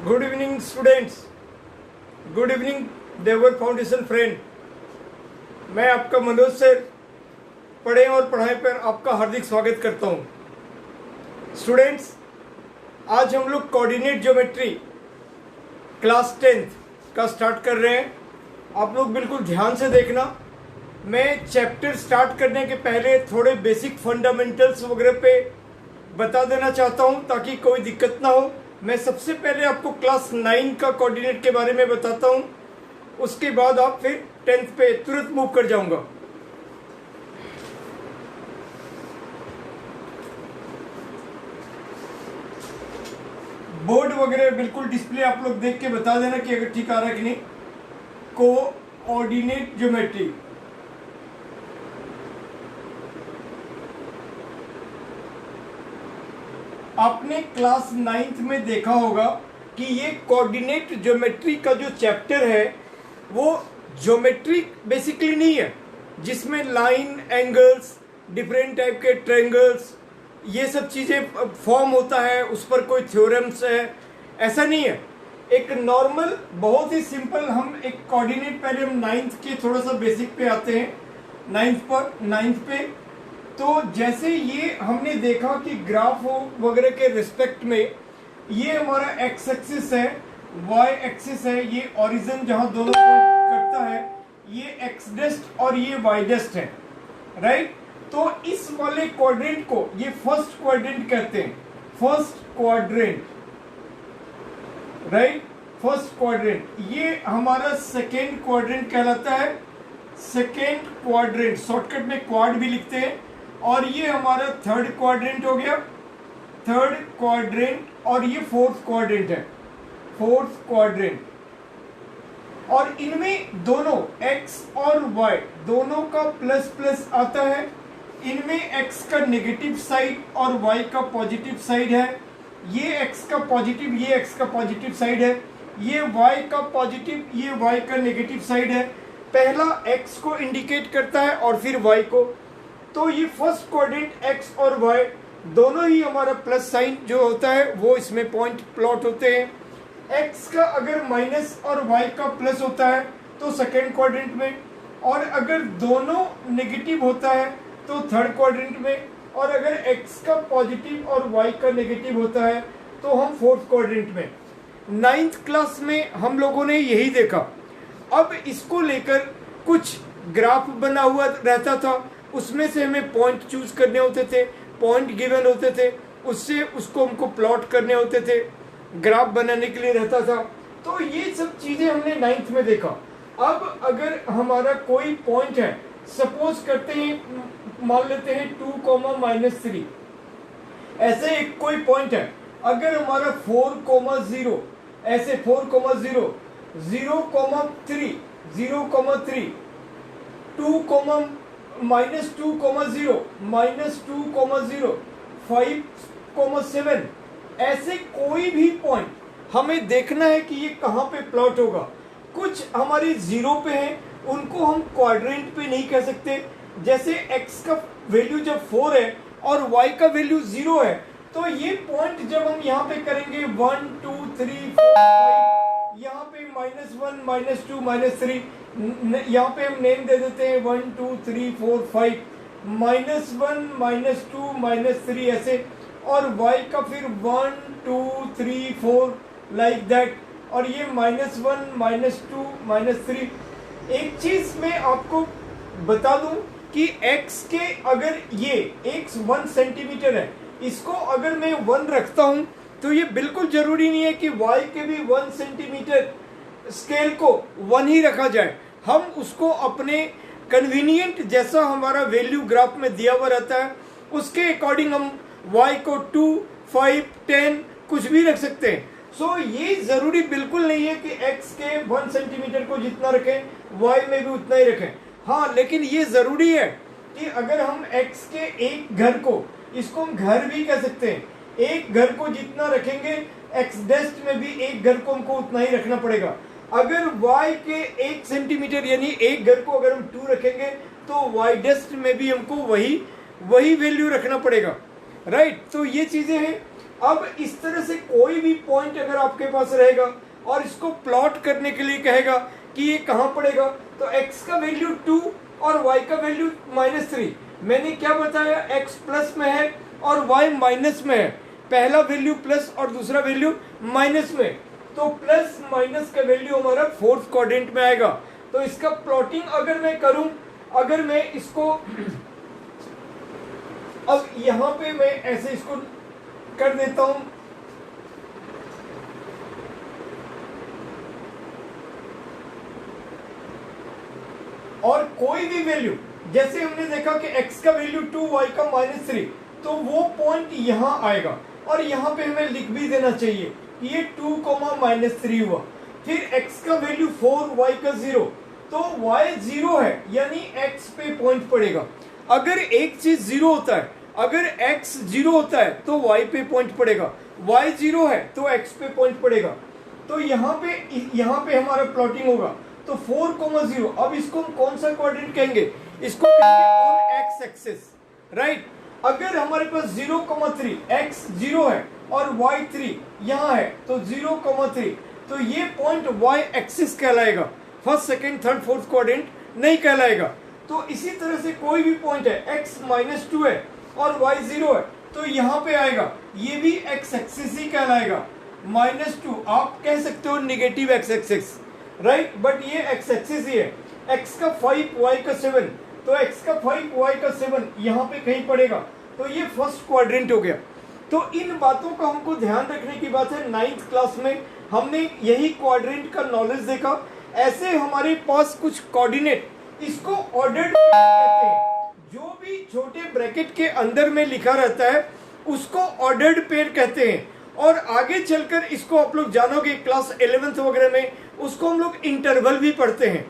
Good evening students, good evening Devgarh foundation friend. मैं आपका Manoj sir पढ़े और पढ़ाई पर आपका हार्दिक स्वागत करता हूं। स्टूडेंट्स, आज हम लोग कोऑर्डिनेट ज्योमेट्री क्लास 10th का स्टार्ट कर रहे हैं। आप लोग बिल्कुल ध्यान से देखना। मैं चैप्टर स्टार्ट करने के पहले थोड़े बेसिक फंडामेंटल्स वगैरह पे बता देना चाहता हूं ताकि कोई दिक्कत ना हो। मैं सबसे पहले आपको क्लास 9 का कोऑर्डिनेट के बारे में बताता हूं, उसके बाद आप फिर 10th पे तुरंत मूव कर जाऊंगा। बोर्ड वगैरह बिल्कुल डिस्प्ले आप लोग देख के बता देना कि अगर ठीक आ रहा है कि नहीं। कोऑर्डिनेट ज्योमेट्री आपने क्लास 9th में देखा होगा कि ये कोऑर्डिनेट ज्योमेट्री का जो चैप्टर है वो ज्योमेट्री बेसिकली नहीं है, जिसमें लाइन, एंगल्स, डिफरेंट टाइप के ट्रायंगल्स, ये सब चीजें फॉर्म होता है, उस पर कोई थ्योरम्स है, ऐसा नहीं है। एक नॉर्मल बहुत ही सिंपल हम एक कोऑर्डिनेट, पहले हम 9th के थोड़ा सा बेसिक पे आते हैं। 9th पे तो जैसे ये हमने देखा कि ग्राफ वगैरह के रिस्पेक्ट में ये हमारा एक्स एक्सिस है, वाई एक्सिस है, ये ओरिजिन जहां दोनों पॉइंट करता है, ये एक्स डेस्ट और ये वाई डेस्ट है, राइट। तो इस वाले क्वाड्रेंट को ये फर्स्ट क्वाड्रेंट कहते हैं, first quadrant, right. First quadrant ये हमारा सेकेंड क्वाड्रेंट कहलाता है, सेकेंड क्वाड्रेंट, शॉर्टकट में क्वाड भी लिखते हैं। और ये हमारा थर्ड क्वाड्रेंट हो गया, थर्ड क्वाड्रेंट, और ये फोर्थ क्वाड्रेंट है, फोर्थ क्वाड्रेंट। और इनमें दोनों x और y दोनों का प्लस प्लस आता है। इनमें x का नेगेटिव साइड और y का पॉजिटिव साइड है। ये x का पॉजिटिव, ये x का पॉजिटिव साइड है, ये y का पॉजिटिव, ये y का नेगेटिव साइड है। पहला x को इंडिकेट करता है और फिर y को। तो ये फर्स्ट क्वाड्रेंट x और y दोनों ही हमारा प्लस साइन जो होता है वो इसमें पॉइंट प्लॉट होते हैं। x का अगर माइनस और y का प्लस होता है तो सेकेंड क्वाड्रेंट में, और अगर दोनों नेगेटिव होता है तो थर्ड क्वाड्रेंट में, और अगर x का पॉजिटिव और y का नेगेटिव होता है तो हम फोर्थ क्वाड्रेंट में। 9th क्लास में हम लोगों ने यही देखा। अब इसको लेकर कुछ ग्राफ बना हुआ रहता था, उसमें से हमें पॉइंट चूज करने होते थे, पॉइंट गिवन होते थे, उससे उसको हमको प्लॉट करने होते थे, ग्राफ बनाने के लिए रहता था। तो ये सब चीजें हमने 9th में देखा। अब अगर हमारा कोई पॉइंट है, सपोज करते हैं, मान लेते हैं 2, ऐसे एक कोई पॉइंट है। अगर हमारा 4, 0, ऐसे 4, 0, 0, 3, 2, -2, 0, -2, 0, 5, 7, ऐसे कोई भी पॉइंट हमें देखना है कि ये कहाँ पे प्लॉट होगा। कुछ हमारे जीरो पे हैं, उनको हम क्वाड्रेंट पे नहीं कह सकते। जैसे x का वैल्यू जब 4 है और y का वैल्यू 0 है, तो ये पॉइंट जब हम यहाँ पे करेंगे 1, 2, 3, 4, 5, यहाँ पे -1, -2, -3, यहाँ पे हम नेम दे देते हैं 1, 2, 3, 4, 5, -1, -2, -3 ऐसे, और y का फिर 1, 2, 3, 4 लाइक दैट, और ये -1, -2, -3। एक चीज मैं आपको बता दूं कि x के अगर ये x 1 सेंटीमीटर है, इसको अगर मैं 1 रखता हूं तो ये बिल्कुल जरूरी नहीं है कि y के भी 1 सेंटीमीटर स्केल को 1 ही रखा जाए। हम उसको अपने कन्वीनियंट, जैसा हमारा वैल्यू ग्राफ में दिया हुआ रहता है, उसके अकॉर्डिंग हम y को 2, 5, 10 कुछ भी रख सकते हैं। सो ये जरूरी बिल्कुल नहीं है कि x के 1 सेंटीमीटर को जितना रखें y में भी उतना ही रखें। हाँ, लेकिन ये जरूरी है कि अगर हम x के एक घर को, इसको हम घर भी कह सकते हैं, एक घर को जितना रखेंगे x डेस्ट में भी एक घर को हमको उतना ही रखना पड़ेगा। अगर y के 1 सेंटीमीटर यानी एक घर को अगर हम 2 रखेंगे तो y डेस्ट में भी हमको वही वैल्यू रखना पड़ेगा, राइट। तो ये चीजें हैं। अब इस तरह से कोई भी पॉइंट अगर आपके पास रहेगा और इसको प्लॉट करने के लिए कहेगा कि ये कहाँ पड़ेगा, तो x का वैल्यू 2 और y का वैल्यू -3। मैंने क्या बताया, x प्लस में है और y माइनस में है, पहला वैल्यू प्लस और दूसरा वैल्यू माइनस में, तो प्लस माइनस का वैल्यू हमारा फोर्थ क्वाड्रेंट में आएगा। तो इसका प्लॉटिंग अगर मैं करूं, अगर मैं इसको अब यहां पे मैं ऐसे इसको कर देता हूं, और कोई भी वैल्यू, जैसे हमने देखा कि x का वैल्यू 2, y का -3, तो वो पॉइंट यहां आएगा और यहां पे हमें लिख भी देना चाहिए कि ये 2, -3 हुआ। फिर x का वैल्यू 4, y का 0, तो y 0 है यानी x पे पॉइंट पड़ेगा। अगर एक चीज 0 होता है, अगर x 0 होता है तो y पे पॉइंट पड़ेगा, y 0 है तो x पे पॉइंट पड़ेगा। तो यहाँ पे हमारा प्लॉटिंग होगा, तो 4, 0। अब इसको हम कौन सा क्वाड्रेंट कहेंगे, इसको कहेंगे ऑन एक्स एक्सिस, राइट। अगर हमारे पास 0, 3, x 0 है और y 3 यहाँ है, तो 0, 3, तो ये पॉइंट y एक्सिस कहलाएगा, first, second, third, fourth quadrant नहीं कहलाएगा। तो इसी तरह से कोई भी पॉइंट है, x -2 है और y 0 है, तो यहाँ पे आएगा, ये भी x एक्सिस ही कहलाएगा। -2 आप कह सकते हो negative x axis, right, but ये x एक्सिस ही है। x का 5, y का 7, तो x का 5, y का 7 यहाँ पे कहीं पड़ेगा, तो ये फर्स्ट क्वाड्रेंट हो गया। तो इन बातों का हमको ध्यान रखने की बात है। 9th क्लास में हमने यही क्वाड्रेंट का नॉलेज देखा। ऐसे हमारे पास कुछ कोऑर्डिनेट, इसको ऑर्डर्ड कहते हैं, जो भी छोटे ब्रैकेट के अंदर में लिखा रहता है उसको ऑर्डर्ड पेयर कहते हैं। और आगे चलकर इसको आप लोग जानोगे क्लास 11th वगैरह में, उसको हम लोग इंटरवल भी पढ़ते हैं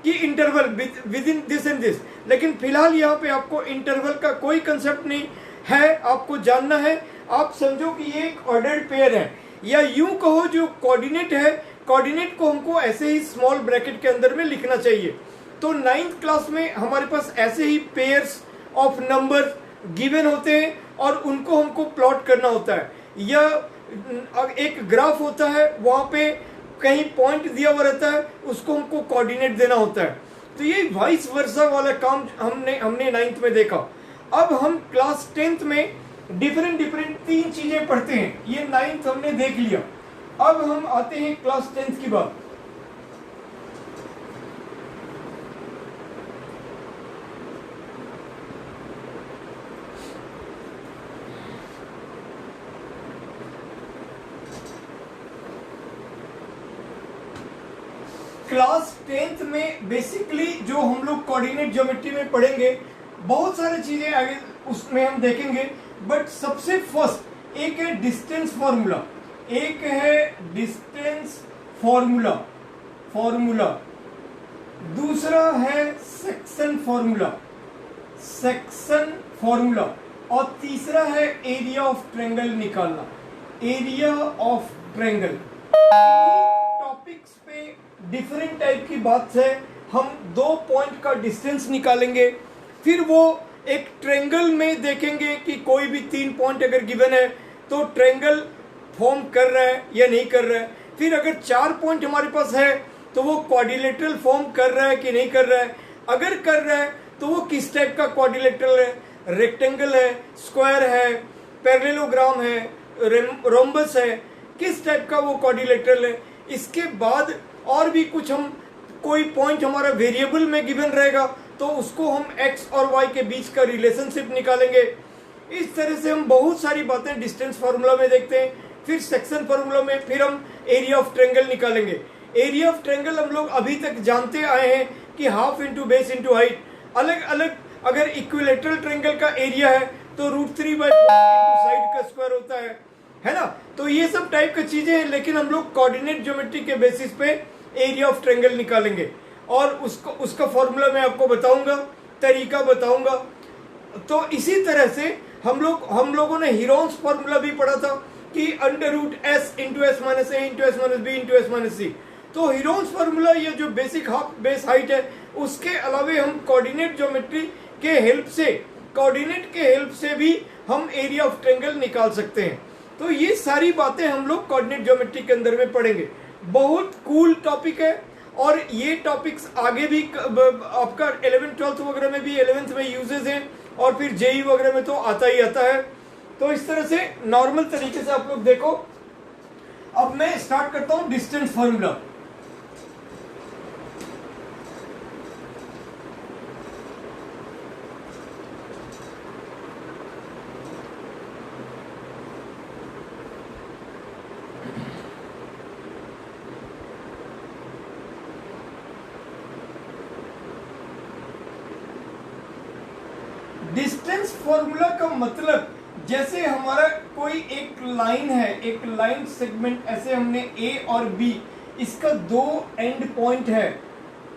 कि interval with in this and this. लेकिन फिलहाल यहाँ पे आपको इंटरवल का कोई कंसेप्ट नहीं है, आपको जानना है। आप समझो कि ये एक ऑर्डर्ड पेयर है, या यूं कहो जो कोऑर्डिनेट है, कोऑर्डिनेट को हमको ऐसे ही स्मॉल ब्रैकेट के अंदर में लिखना चाहिए। तो 9th क्लास में हमारे पास ऐसे ही पेयर्स ऑफ नंबर गिवन होते हैं और उनको हमको प्लॉट करना होता है, या एक ग्राफ होता है, वहां पे कहीं पॉइंट दिया हुआ रहता है, उसको हमको कोऑर्डिनेट देना होता है। तो ये वाइस वर्सा वाला काम हमने 9th में देखा। अब हम क्लास 10th में डिफरेंट 3 चीजें पढ़ते हैं। ये 9th हमने देख लिया। अब हम आते हैं क्लास 10th की बात। क्लास 10th में बेसिकली जो हम लोग कोऑर्डिनेट ज्योमेट्री में पढ़ेंगे, बहुत सारी चीजें आगे उसमें हम देखेंगे, बट सबसे फर्स्ट एक है डिस्टेंस फॉर्मूला, एक है डिस्टेंस फॉर्मूला, दूसरा है सेक्शन फॉर्मूला, और तीसरा है एरिया ऑफ ट्रायंगल निकालना, एरिया ऑफ ट्रायंगल। टॉपिक्स पे डिफरेंट टाइप की बात है। हम 2 पॉइंट का डिस्टेंस निकालेंगे, फिर वो एक ट्रायंगल में देखेंगे कि कोई भी 3 पॉइंट अगर गिवन है तो ट्रायंगल फॉर्म कर रहा है या नहीं कर रहा है। फिर अगर 4 पॉइंट हमारे पास है तो वो क्वाड्रिलेटरल फॉर्म कर रहा है कि नहीं कर रहा है। अगर कर रहा है तो वो किस टाइप का क्वाड्रिलेटरल है, रेक्टेंगल है, स्क्वायर है, पैरेललोग्राम है, रोम्बस है, किस टाइप का वो क्वाड्रिलेटरल है। इसके बाद और भी कुछ, हम कोई पॉइंट हमारा वेरिएबल में गिवन रहेगा तो उसको हम x और y के बीच का रिलेशनशिप निकालेंगे। इस तरह से हम बहुत सारी बातें डिस्टेंस फार्मूला में देखते हैं। फिर सेक्शन फार्मूला में फिर हम एरिया ऑफ ट्रायंगल निकालेंगे। एरिया ऑफ ट्रायंगल हम लोग अभी तक जानते आए हैं कि half into base into height. अलग अलग अगर इक्विलेटरल ट्रायंगल का एरिया है तो √3/4 इंटू साइड का स्क्वायर होता है ना। तो ये सब टाइप की चीजें हैं, लेकिन हम लोग कोऑर्डिनेट ज्योमेट्री के बेसिस पे एरिया ऑफ ट्रायंगल निकालेंगे और उसका फॉर्मूला मैं आपको बताऊंगा, तरीका बताऊंगा। तो इसी तरह से हम लोगों ने हीरोन्स फॉर्मूला भी पढ़ा था कि √s into s minus a into s minus b into s minus c। तो हीरोन्स फॉर्मूला ये जो बेसिक हाफ बेस हाइट है, उसके अलावे हम कोऑर्डिनेट ज्योमेट्री के हेल्प से भी हम एरिया ऑफ ट्रायंगल निकाल सकते हैं। तो ये सारी बातें हम लोग कोऑर्डिनेट ज्योमेट्री के अंदर में पढ़ेंगे। बहुत कूल टॉपिक है और ये टॉपिक्स आगे भी आपका 11th 12th वगैरह में भी 11th में यूजेस हैं और फिर जेई वगैरह में तो आता ही आता है। तो इस तरह से नॉर्मल तरीके से आप लोग देखो। अब मैं स्टार्ट करता हूं डिस्टेंस फॉर्मूला। डिस्टेंस फॉर्मूला का मतलब, जैसे हमारा कोई एक लाइन है, एक लाइन सेगमेंट, ऐसे हमने ए और बी, इसका दो एंड पॉइंट है,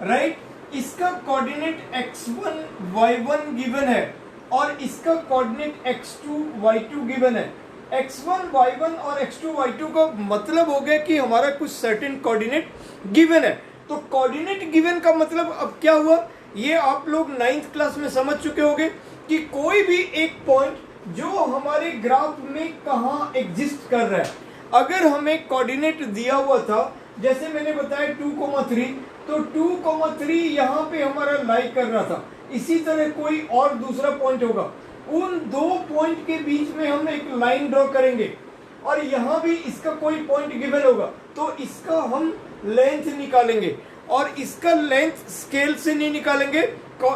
राइट। इसका कोऑर्डिनेट x1 y1 गिवन है और इसका कोऑर्डिनेट x2 y2 गिवन है। x1 y1 और x2 y2 का मतलब हो गया कि हमारा कुछ सर्टेन कोऑर्डिनेट गिवन है। तो कोऑर्डिनेट गिवन का मतलब अब क्या हुआ, ये आप लोग 9th क्लास में समझ चुके होंगे कि कोई भी एक पॉइंट जो हमारे ग्राफ में कहाँ एग्जिस्ट कर रहा है, अगर हमें कोऑर्डिनेट दिया हुआ था, जैसे मैंने बताया 2,3, तो 2,3 यहाँ पे हमारा लाई कर रहा था। इसी तरह कोई और दूसरा पॉइंट होगा, उन दो पॉइंट के बीच में हम एक लाइन ड्रॉ करेंगे और यहाँ भी इसका कोई पॉइंट गिवन होगा, तो इसका हम लेंथ निकालेंगे और इसका लेंथ स्केल से नहीं निकालेंगे,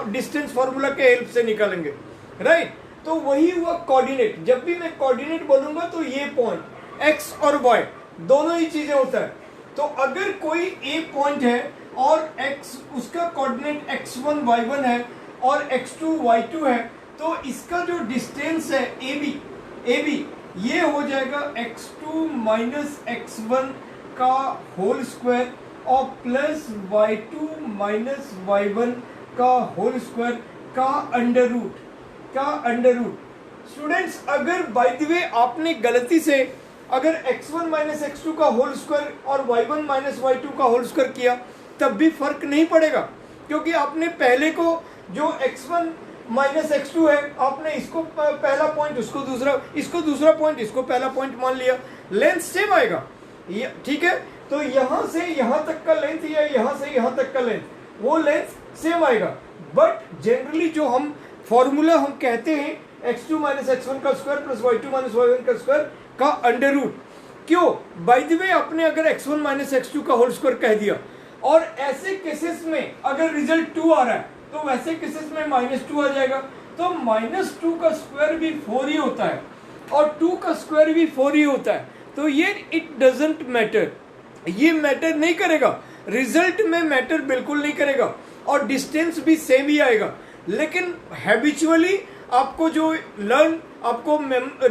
डिस्टेंस फॉर्मूला के हेल्प से निकालेंगे, राइट। तो वही हुआ कोऑर्डिनेट। जब भी मैं कोऑर्डिनेट बोलूंगा तो ये पॉइंट एक्स और वाई दोनों ही चीजें होता है। तो अगर कोई ए पॉइंट है और एक्स, उसका कोऑर्डिनेट x1 y1 है और x2 y2 है, तो इसका जो डिस्टेंस है ए बी ये हो जाएगा x2 माइनस x1 का होल स्क्वायर और प्लस y2 माइनस y1 का होल स्क्वायर का अंडर रूट। स्टूडेंट्स, अगर बाय द वे आपने गलती से अगर x1 माइनस x2 का होल स्क्वायर और y1 माइनस y2 का होल स्क्वायर किया, तब भी फर्क नहीं पड़ेगा, क्योंकि आपने पहले को जो x1 माइनस x2 है, आपने इसको पहला पॉइंट, इसको दूसरा पॉइंट, इसको पहला पॉइंट मान लिया, लेंथ सेम आएगा, ठीक है। तो यहां से यहां तक का लेंथ या यहां से यहां तक का लेंथ, वो लेंथ सेम आएगा। बट जनरली जो हम फॉर्मूला हम कहते हैं x2 माइनस x1 का square plus y2 minus y1 का स्क्वायर का अंडर रूट। क्यों? बाय द वे आपने अगर x1 माइनस x2 का होल स्क्वायर कह दिया और ऐसे केसेस में अगर रिजल्ट 2 आ रहा है, तो वैसे केसेस में -2 आ जाएगा। तो -2 का स्क्वायर भी 4 ही होता है और 2 का स्क्वायर भी 4 ही होता है। तो ये इट डजंट मैटर, ये मैटर नहीं करेगा, रिजल्ट में मैटर बिल्कुल नहीं करेगा और डिस्टेंस भी सेम ही आएगा। लेकिन हैबिचुअली आपको जो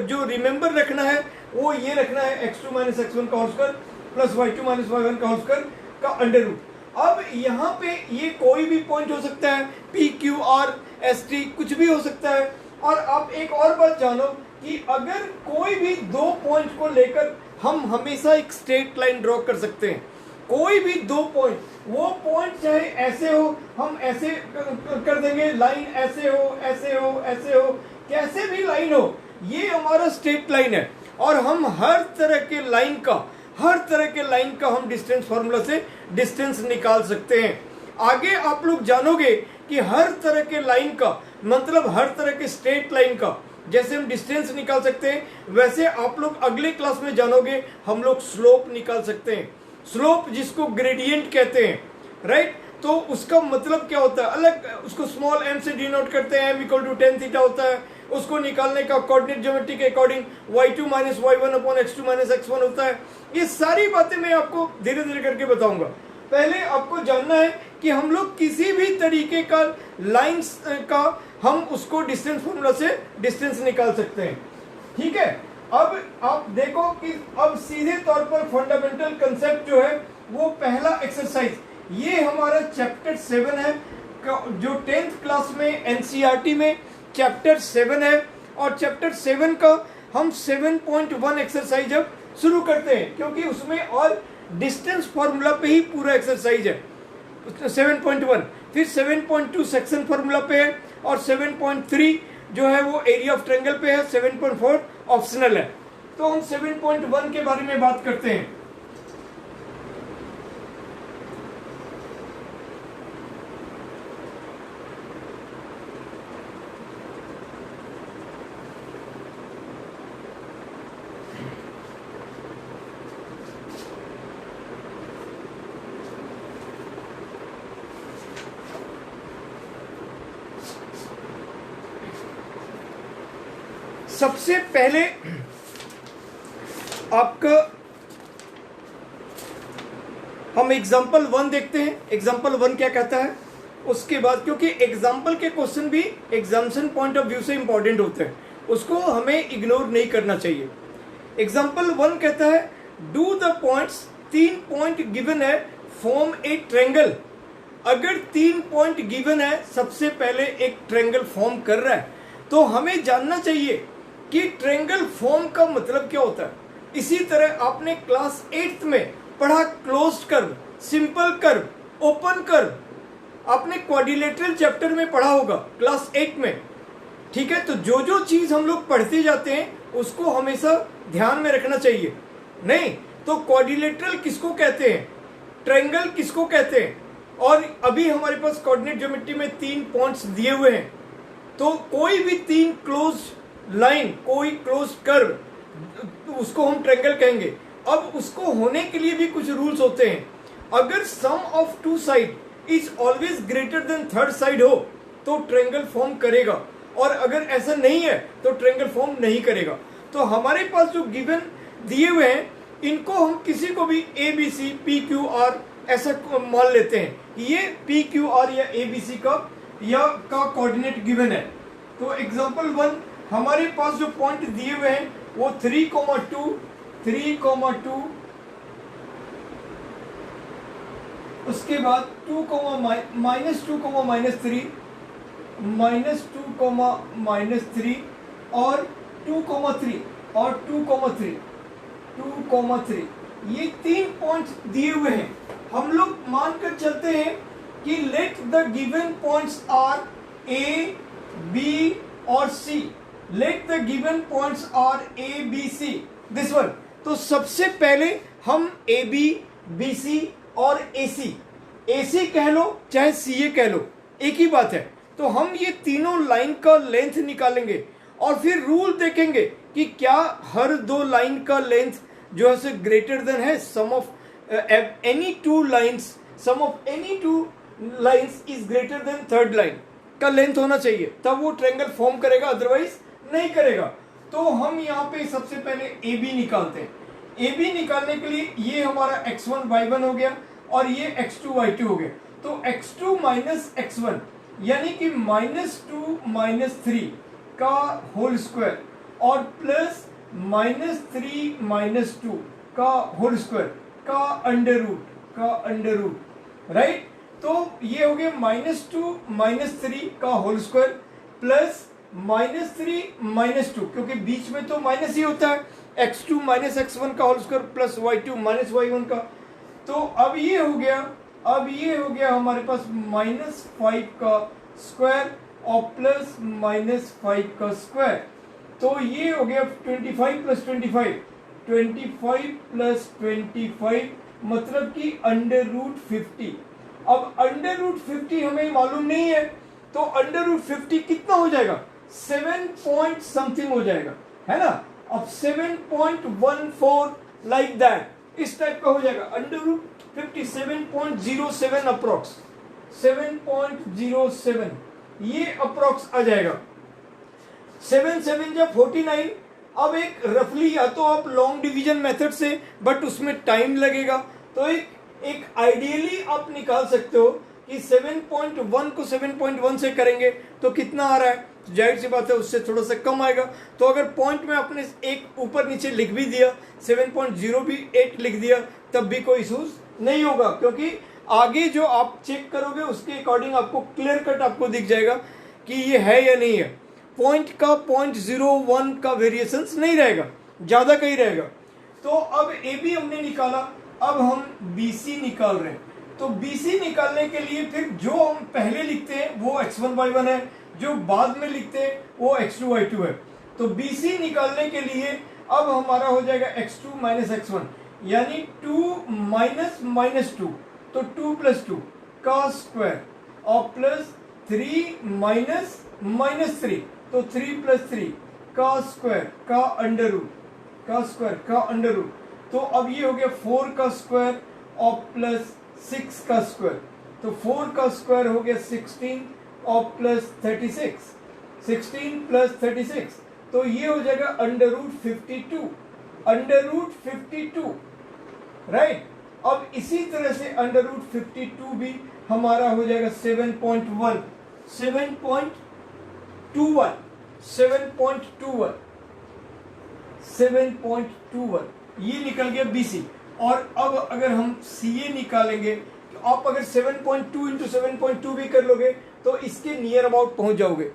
जो रिमेंबर रखना है वो ये रखना है x2 माइनस x1 का whole square plus y2 minus y1 का होल स्क्वायर का अंडर रूट। अब यहाँ पे ये कोई भी पॉइंट हो सकता है, P Q R S T कुछ भी हो सकता है। और आप एक और बात जानो कि अगर कोई भी दो पॉइंट को लेकर हम हमेशा एक स्ट्रेट लाइन ड्रॉ कर सकते हैं, कोई भी दो पॉइंट, वो पॉइंट चाहे ऐसे हो, हम ऐसे कर देंगे, लाइन ऐसे हो, ऐसे हो, ऐसे हो, कैसे भी लाइन हो, ये हमारा स्ट्रेट लाइन है और हम हर तरह के लाइन का हम डिस्टेंस फॉर्मूला से डिस्टेंस निकाल सकते हैं। आगे आप लोग जानोगे कि हर तरह के लाइन का मतलब हर तरह के स्ट्रेट लाइन का जैसे हम डिस्टेंस निकाल सकते हैं, वैसे आप लोग अगले क्लास में जानोगे हम लोग स्लोप निकाल सकते हैं। स्लोप जिसको ग्रेडियंट कहते हैं, राइट। तो उसका मतलब क्या होता है, अलग उसको स्मॉल m से डिनोट करते हैं, m equal to tan theta होता है। उसको निकालने का कोऑर्डिनेट ज्योमेट्री के according y2 minus y1 upon x2 minus x1 होता है। ये सारी बातें मैं आपको धीरे धीरे करके बताऊंगा। पहले आपको जानना है कि हम लोग किसी भी तरीके का लाइंस का हम उसको डिस्टेंस फॉर्मूला से डिस्टेंस निकाल सकते हैं, ठीक है। अब आप देखो कि अब सीधे तौर पर फंडामेंटल कंसेप्ट जो है वो पहला एक्सरसाइज, ये हमारा चैप्टर 7 है जो 10th क्लास में एनसीईआरटी में चैप्टर 7 है। और चैप्टर 7 का हम 7.1 एक्सरसाइज अब शुरू करते हैं, क्योंकि उसमें और डिस्टेंस फॉर्मूला पे ही पूरा एक्सरसाइज है 7.1। फिर 7.2 सेक्शन फॉर्मूला पे है और 7.3 जो है वो एरिया ऑफ ट्रायंगल पे है, 7.4 ऑप्शनल है। तो हम 7.1 के बारे में बात करते हैं। सबसे पहले आपका हम एग्जाम्पल 1 देखते हैं। एग्जाम्पल 1 क्या कहता है, उसके बाद, क्योंकि एग्जाम्पल के क्वेश्चन भी एग्जामिनेशन पॉइंट ऑफ व्यू से इंपॉर्टेंट होते हैं, उसको हमें इग्नोर नहीं करना चाहिए। एग्जाम्पल 1 कहता है do the points, 3 point given है, फॉर्म ए ट्रायंगल। अगर 3 पॉइंट गिवन है, सबसे पहले एक ट्रायंगल फॉर्म कर रहा है, तो हमें जानना चाहिए कि ट्रायंगल फॉर्म का मतलब क्या होता है। इसी तरह आपने क्लास 8th में पढ़ा closed curve, simple curve, open curve, आपने क्वाड्रिलेटरल चैप्टर में पढ़ा होगा क्लास 8 में, ठीक है। तो जो जो चीज हम लोग पढ़ते जाते हैं उसको हमेशा ध्यान में रखना चाहिए। नहीं तो क्वाड्रिलेटरल किसको कहते हैं, ट्रायंगल किसको कहते हैं, और अभी हमारे पास कोऑर्डिनेट ज्योमेट्री में 3 पॉइंट्स दिए हुए हैं, तो कोई भी 3 क्लोज लाइन, कोई क्लोज कर्व, उसको हम ट्रायंगल कहेंगे। अब उसको होने के लिए भी कुछ रूल्स होते हैं। अगर sum of 2 side is always greater than third side हो तो ट्रायंगल फॉर्म करेगा, और अगर ऐसा नहीं है तो ट्रायंगल फॉर्म नहीं करेगा। तो हमारे पास जो गिवन दिए हुए हैं, इनको हम किसी को भी A B C P Q R ऐसा मान लेते हैं, ये पी क्यू आर या ए बी सी का कोऑर्डिनेट गिवन है। तो एग्जांपल 1 हमारे पास जो पॉइंट दिए हुए हैं वो 3,2, 3,2, उसके बाद 2, -2, -3, -2, -3 और 2,3 और 2,3, 2,3, ये 3 पॉइंट्स दिए हुए हैं। हम लोग मानकर चलते हैं कि let the given points are A, B और C. Let the given points are A, B, C, this one. तो सबसे पहले हम ए बी, बी सी और ए सी कह लो चाहे सी ए कह लो, एक ही बात है। तो हम ये तीनों लाइन का लेंथ निकालेंगे और फिर रूल देखेंगे कि क्या हर 2 लाइन का लेंथ जो है से ग्रेटर देन है sum of any 2 lines, sum of any 2 lines is greater than third line का लेंथ होना चाहिए, तब वो ट्रायंगल फॉर्म करेगा, अदरवाइज नहीं करेगा। तो हम यहाँ पे सबसे पहले ए बी निकालते हैं। ए बी निकालने के लिए ये हमारा x1 y1 हो गया और ये x2 y2 हो गया। तो x2 माइनस x1 यानी कि -2 -3 का होल स्क्वायर और प्लस -3 -2 का होल स्क्वायर का अंडर रूट, राइट। तो ये हो गया -2 -3 का होल स्क्वायर प्लस -3 -2, क्योंकि बीच में तो माइनस ही होता है, x2 माइनस x1 का whole square plus y2 minus y1 का। तो अब ये हो गया हमारे पास -5 का स्क्वायर और प्लस -5 का स्क्वायर। तो ये हो गया 25 + 25, 25 + 25 मतलब कि √50। अब √50 हमें मालूम नहीं है, तो √50 कितना हो जाएगा, 7 पॉइंट समथिंग हो जाएगा, है ना। अब 7.14 लाइक दैट, इस टाइप का हो जाएगा। √50 7.07 अप्रोक्स, 7.07 ये अप्रोक्स आ जाएगा। 7 7 जब 49। अब एक रफली, या तो आप लॉन्ग डिवीजन मेथड से, बट उसमें टाइम लगेगा, तो एक आइडियली आप निकाल सकते हो कि 7.1 को 7.1 से करेंगे तो कितना आ रहा है, जाहिर सी बात है उससे थोड़ा सा कम आएगा। तो अगर पॉइंट में आपने एक ऊपर नीचे लिख भी दिया, 7.08 लिख दिया, तब भी कोई इशूज नहीं होगा, क्योंकि आगे जो आप चेक करोगे उसके अकॉर्डिंग आपको क्लियर कट आपको दिख जाएगा कि ये है या नहीं है। पॉइंट का 0.01 का वेरिएशंस नहीं रहेगा, ज्यादा कहीं रहेगा। तो अब ए बी हमने निकाला, अब हम बी सी निकाल रहे हैं। तो बी सी निकालने के लिए फिर जो हम पहले लिखते हैं वो x1 y1 है, जो बाद में लिखते हैं वो x2 y2 है। तो बी सी निकालने के लिए अब हमारा हो जाएगा x2 माइनस x1 यानी 2 माइनस माइनस 2 तो 2 प्लस 2 का स्क्वायर और प्लस 3 माइनस माइनस 3 तो 3 प्लस 3 का स्क्वायर का अंडर रूट तो अब ये हो गया 4 का स्क्वायर और प्लस 6 का स्क्वायर तो 4 का स्क्वायर हो गया 16 और प्लस 36 16 प्लस 36 तो ये हो जाएगा अंडर रूट 52 राइट। अब इसी तरह से अंडर रूट 52 भी हमारा हो जाएगा 7.21 ये निकल गया BC। और अब अगर हम CA निकालेंगे तो आप अगर 7.2 इंटू 7.2 भी कर लोगे तो इसके नियर अबाउट पहुंच जाओगे,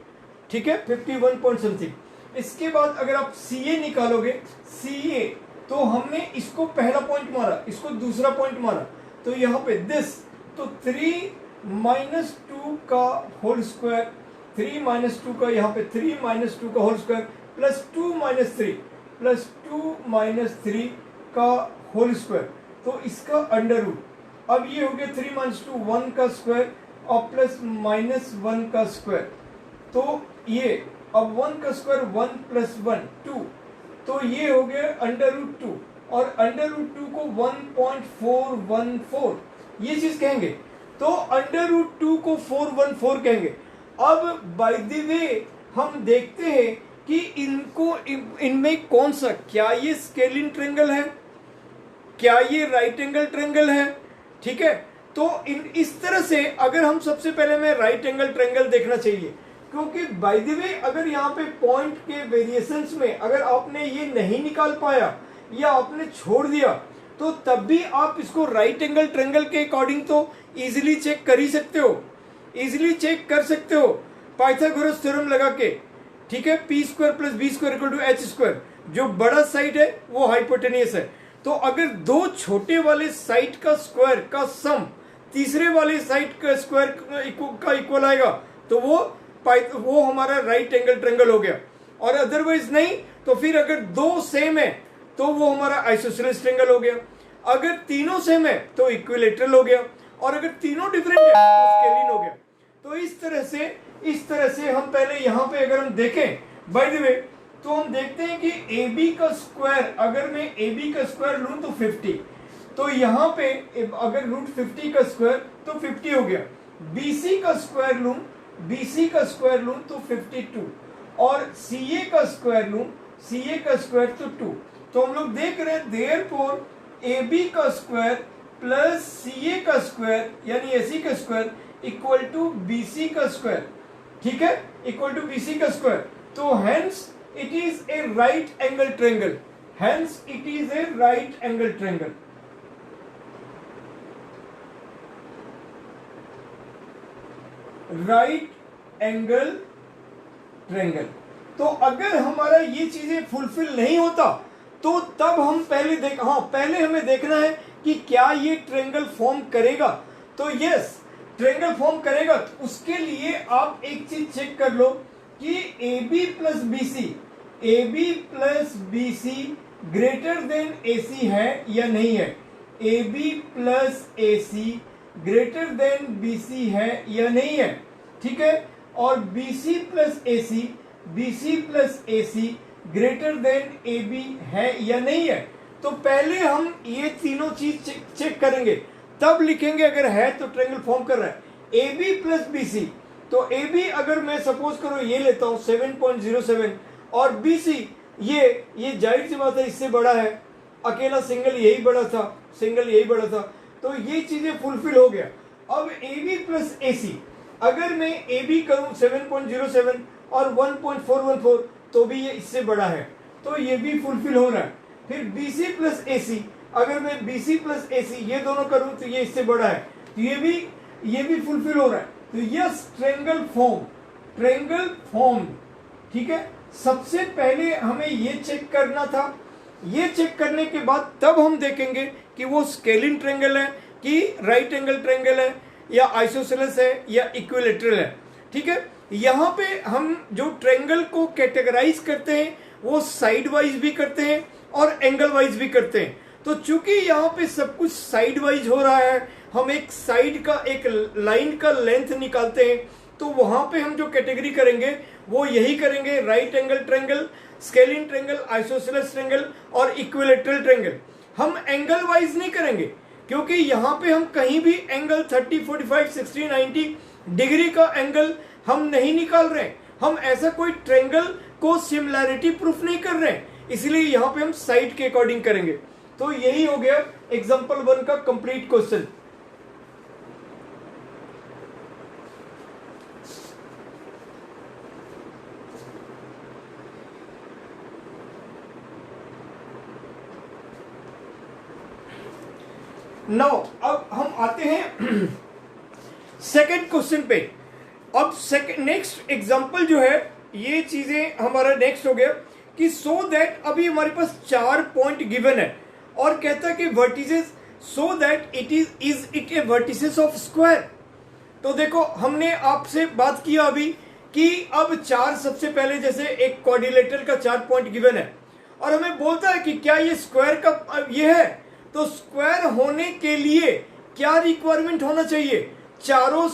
ठीक है, 51 पॉइंट समथिंग। इसके बाद अगर आप CA निकालोगे, CA तो हमने इसको पहला पॉइंट मारा, इसको दूसरा पॉइंट मारा, तो यहाँ पे दिस तो 3 माइनस 2 का होल स्क्वायर 3 माइनस 2 का यहाँ पे 3 माइनस 2 का होल स्क्वायर प्लस 2 माइनस 3 का होल स्क्वायर तो इसका अंडर रूट। अब ये हो गया 3 माइनस 2 1 का स्क्वायर और प्लस माइनस 1 का स्क्वायर तो ये अब 1 का स्क्वायर 1 प्लस 1 2 तो ये हो गया अंडर रूट 2 और अंडर रूट 2 को 1.414 ये चीज कहेंगे तो अंडर रूट 2 को 414 कहेंगे। अब बाय द वे हम देखते हैं कि इनमें कौन सा, क्या ये स्केलिन ट्रायंगल है, क्या ये राइट एंगल ट्रायंगल है, ठीक है। तो इस तरह से अगर हम सबसे पहले में राइट एंगल ट्रायंगल देखना चाहिए क्योंकि बाय द वे अगर यहाँ पे पॉइंट के वेरिएशंस में अगर आपने ये नहीं निकाल पाया या आपने छोड़ दिया तो तब भी आप इसको राइट एंगल ट्रायंगल के अकॉर्डिंग तो इजीली चेक कर ही सकते हो, इजीली चेक कर सकते हो पाइथागोरस थ्योरम लगा के, ठीक है। P square plus B square equal to H square, जो बड़ा साइड है वो हाइपोटेनियस है तो अगर दो छोटे वाले साइड का स्क्वायर का सम तीसरे वाले साइड का स्क्वायर का इक्वल आएगा तो वो हमारा राइट एंगल ट्रायंगल हो गया। और अदरवाइज नहीं तो फिर अगर दो सेम है तो वो हमारा आइसोसेलेस ट्रायंगल हो गया, अगर तीनों सेम है तो इक्विलैटरल हो गया और अगर तीनों डिफरेंट है तो स्केलिन हो गया। तो इस तरह से हम पहले यहाँ पे अगर हम देखें बाय द वे तो हम देखते हैं कि AB का स्क्वायर अगर मैं AB का स्क्वायर लूं तो 50 तो यहाँ पे अगर रूट 50 का स्क्वायर तो 50 हो गया। BC का स्क्वायर लूं तो 52 और CA का स्क्वायर लूं तो 2 तो हम लोग देख रहे हैं देयरफॉर AB का स्क्वायर प्लस CA का स्क्वायर यानी AC का स्क्वायर इक्वल टू BC का स्क्वायर, ठीक है, इक्वल टू BC का स्क्वायर। तो hence it is A right angle triangle, right angle triangle. तो अगर हमारा ये चीजें फुलफिल नहीं होता तो तब हम पहले हमें देखना है कि क्या ये ट्रायंगल फॉर्म करेगा। तो यस ट्रायंगल फॉर्म करेगा तो उसके लिए आप एक चीज चेक कर लो कि AB plus BC greater than AC है या नहीं है, AB plus AC greater than BC है या नहीं है, ठीक है। और BC plus AC greater than AB है या नहीं है। तो पहले हम ये तीनों चीज चेक करेंगे तब लिखेंगे अगर है तो ट्रायंगल फॉर्म कर रहा है। AB प्लस BC तो AB अगर मैं सपोज करो ये लेता हूं 7.07 और BC ये जाहिर सी बात है इससे बड़ा है, अकेला सिंगल यही बड़ा था तो ये चीजें फुलफिल हो गया। अब AB प्लस AC अगर मैं AB करूं 7.07 और 1.414 तो भी ये इससे बड़ा है तो ये भी फुलफिल हो रहा है। फिर BC प्लस AC अगर मैं BC प्लस AC ये दोनों करूं तो ये इससे बड़ा है तो ये भी फुलफिल हो रहा है। तो यस ट्रायंगल फॉर्म, ठीक है। सबसे पहले हमें ये चेक करना था, ये चेक करने के बाद तब हम देखेंगे कि वो स्केलिन ट्रायंगल है कि राइट एंगल ट्रायंगल है या आइसोसेलेस है या इक्विलैटरल है, ठीक है। यहाँ पे हम जो ट्रायंगल को कैटेगराइज करते हैं वो साइड वाइज भी करते हैं और एंगल वाइज भी करते हैं। तो चूंकि यहाँ पे सब कुछ साइड वाइज हो रहा है, हम एक साइड का एक लाइन का लेंथ निकालते हैं, तो वहां पे हम जो कैटेगरी करेंगे वो यही करेंगे, right angle triangle, scalene triangle, isosceles triangle और इक्विलैटरल ट्रायंगल। हम एंगल वाइज नहीं करेंगे, क्योंकि यहाँ पे हम कहीं भी एंगल 30, 45, 60, 90 डिग्री का एंगल हम नहीं निकाल रहे हैं। हम ऐसा कोई ट्रायंगल को सिमिलैरिटी प्रूफ नहीं कर रहे हैं, इसलिए यहाँ पे हम साइड के अकॉर्डिंग करेंगे। तो यही हो गया एग्जांपल 1 का कंप्लीट क्वेश्चन। नाउ अब हम आते हैं सेकंड क्वेश्चन पे। अब नेक्स्ट एग्जांपल जो है, ये चीजें हमारा नेक्स्ट हो गया कि सो दैट अभी हमारे पास 4 पॉइंट गिवन है और कहता है कि vertices so that it is it A vertices of square. तो देखो हमने आपसे बात किया अभी कि अब 4 सबसे पहले जैसे एक क्वाड्रिलेटरल का 4 पॉइंट गिवन है और हमें बोलता है कि क्या ये स्क्वायर का ये है, तो स्क्वायर होने के लिए क्या रिक्वायरमेंट होना चाहिए, चारों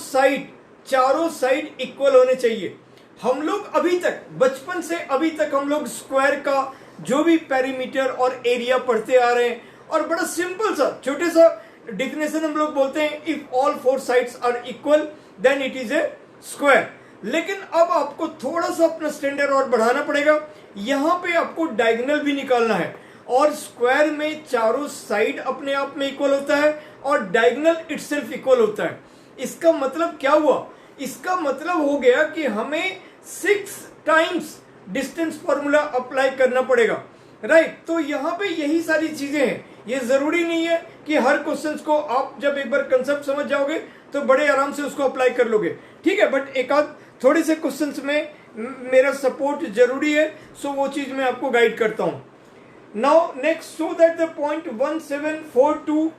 साइड इक्वल होने चाहिए। हम लोग अभी तक बचपन से अभी तक हम लोग स्क्वायर का जो भी पेरीमीटर और एरिया पढ़ते आ रहे हैं और बड़ा सिंपल सा छोटे सा डेफिनेशन हम लोग बोलते हैं, if all 4 sides are equal then it is a square. लेकिन अब आपको थोड़ा सा अपना स्टैंडर्ड और बढ़ाना पड़ेगा, यहां पे आपको डायगोनल भी निकालना है और स्क्वायर में चारों साइड अपने आप में इक्वल होता है और डायगोनल इटसेल्फ इक्वल होता है। इसका मतलब क्या हुआ, इसका मतलब हो गया कि हमें 6 टाइम्स डिस्टेंस फॉर्मूला अप्लाई करना पड़ेगा, राइट। तो यहाँ पे यही सारी चीजें हैं। ये जरूरी नहीं है कि हर क्वेश्चन को आप जब एक बार कंसेप्ट समझ जाओगे तो बड़े आराम से उसको अप्लाई कर लोगे, ठीक है, बट एक आध थोड़े से क्वेश्चंस में मेरा सपोर्ट जरूरी है, सो वो चीज मैं आपको गाइड करता हूं। Now next, so that the point 1742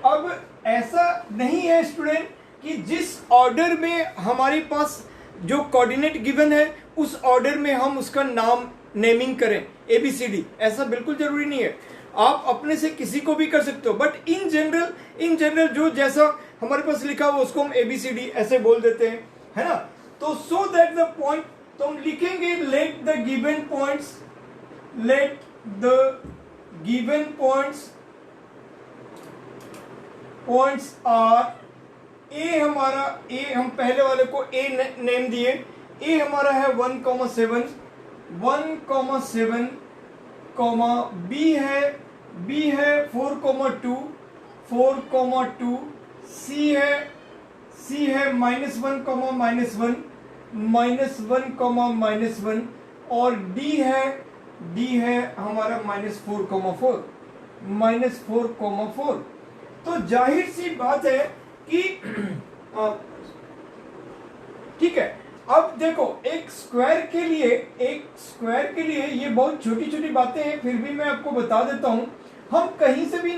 अब ऐसा नहीं है स्टूडेंट कि जिस ऑर्डर में हमारे पास जो कोऑर्डिनेट गिवन है उस ऑर्डर में हम उसका नाम नेमिंग करें ABCD, ऐसा बिल्कुल जरूरी नहीं है। आप अपने से किसी को भी कर सकते हो, बट इन जनरल जो जैसा हमारे पास लिखा हुआ उसको हम ABCD ऐसे बोल देते हैं, है ना। तो सो दैट द पॉइंट, तो हम लिखेंगे let the given points are A, हमारा ए हम पहले वाले को ए नेम दिए, ए हमारा है 1,7, 1,7, बी है 4,2, 4,2, सी है -1, -1, और डी है हमारा -4,4, -4,4। तो जाहिर सी बात है कि ठीक है। अब देखो एक स्क्वायर के लिए ये बहुत छोटी छोटी बातें हैं, फिर भी मैं आपको बता देता हूं। हम कहीं से भी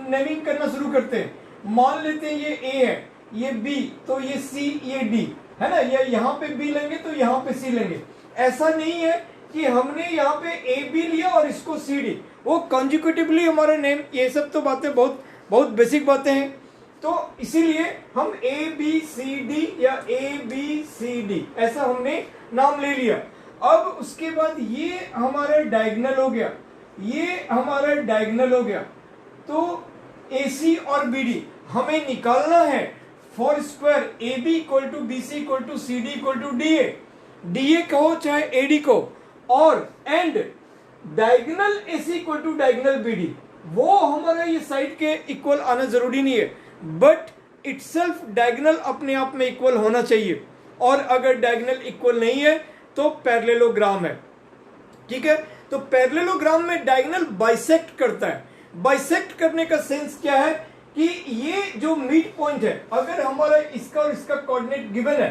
नेमिंग करना शुरू करते हैं। मान लेते हैं ये ए है, ये बी, तो ये सी, ये डी, है ना। ये यहाँ पे बी लेंगे तो यहाँ पे सी लेंगे। ऐसा नहीं है कि हमने यहाँ पे ए बी लिया और इसको सी डी, वो कॉन्जिक्यूटिवली हमारा नेम, ये सब तो बातें बहुत बेसिक बातें हैं। तो इसीलिए हम ABCD या ABCD ऐसा हमने नाम ले लिया। अब उसके बाद ये हमारा डायगोनल हो गया, तो AC और BD हमें निकालना है for square AB = BC = CD = DA कहो चाहे AD को, और and diagonal AC = diagonal BD, वो हमारा ये साइड के इक्वल आना जरूरी नहीं है, बट इटसेल्फ डायगोनल अपने आप में इक्वल होना चाहिए। और अगर डायगोनल इक्वल नहीं है तो पैरेललोग्राम है, ठीक है। तो पैरेललोग्राम में डायगोनल बाइसेक्ट करता है। बाइसेक्ट करने का सेंस क्या है कि ये जो मिड पॉइंट है, अगर हमारा इसका और इसका कोऑर्डिनेट गिवन है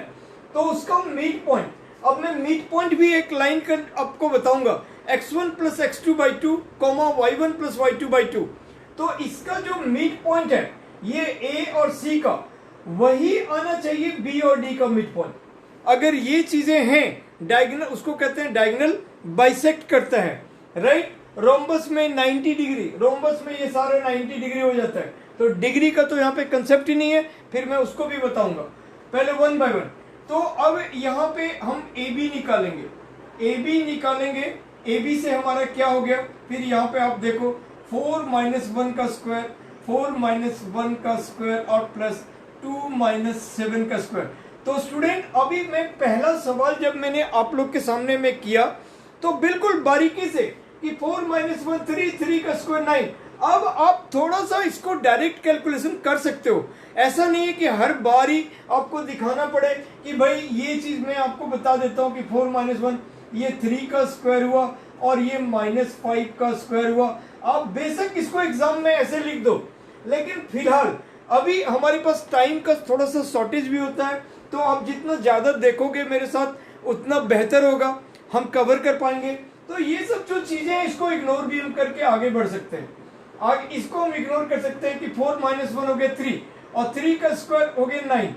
तो उसका मिड पॉइंट, अब मैं मिड पॉइंट भी एक लाइन कर आपको बताऊंगा, x1 plus x2/2 comma y1 plus y2/2। तो इसका जो मिड पॉइंट है ये a और c का, वही आना चाहिए b और d का मिड पॉइंट। अगर ये चीजें हैं डायगोनल, उसको कहते हैं डायगोनल बाइसेक्ट करता है, राइट। रोम्बस में 90 डिग्री, रोम्बस में ये सारे 90 डिग्री हो जाता है, तो डिग्री का तो यहाँ पे कंसेप्ट ही नहीं है, फिर मैं उसको भी बताऊंगा, पहले 1 बाय 1। तो अब यहाँ पे हम AB निकालेंगे, AB निकालेंगे, AB से हमारा क्या हो गया, फिर यहाँ पे आप देखो 4 माइनस 1 का स्क्वायर, 4 माइनस 1 का स्क्वायर और प्लस 2 माइनस 7 का स्क्वायर। तो स्टूडेंट अभी मैं पहला सवाल जब मैंने आप लोग के सामने में किया तो बिल्कुल बारीकी से कि 4 माइनस 1 3, 3 का स्क्वायर 9। अब आप थोड़ा सा इसको डायरेक्ट कैलकुलेशन कर सकते हो, ऐसा नहीं है कि हर बार ही आपको दिखाना पड़े कि भाई ये चीज मैं आपको बता देता हूँ कि 4 माइनस 1 ये 3 का स्क्वायर हुआ और ये माइनस 5 का स्क्वायर हुआ। आप बेशक इसको एग्जाम में ऐसे लिख दो, लेकिन फिलहाल अभी हमारे पास टाइम का थोड़ा सा शॉर्टेज भी होता है, तो आप जितना ज्यादा देखोगे मेरे साथ उतना बेहतर होगा, हम कवर कर पाएंगे। तो ये सब जो चीजें हैं इसको इग्नोर भी हम करके आगे बढ़ सकते हैं। आगे इसको हम इग्नोर कर सकते हैं कि 4 माइनस 1 हो गया 3 और 3 का स्क्वायर हो गया 9।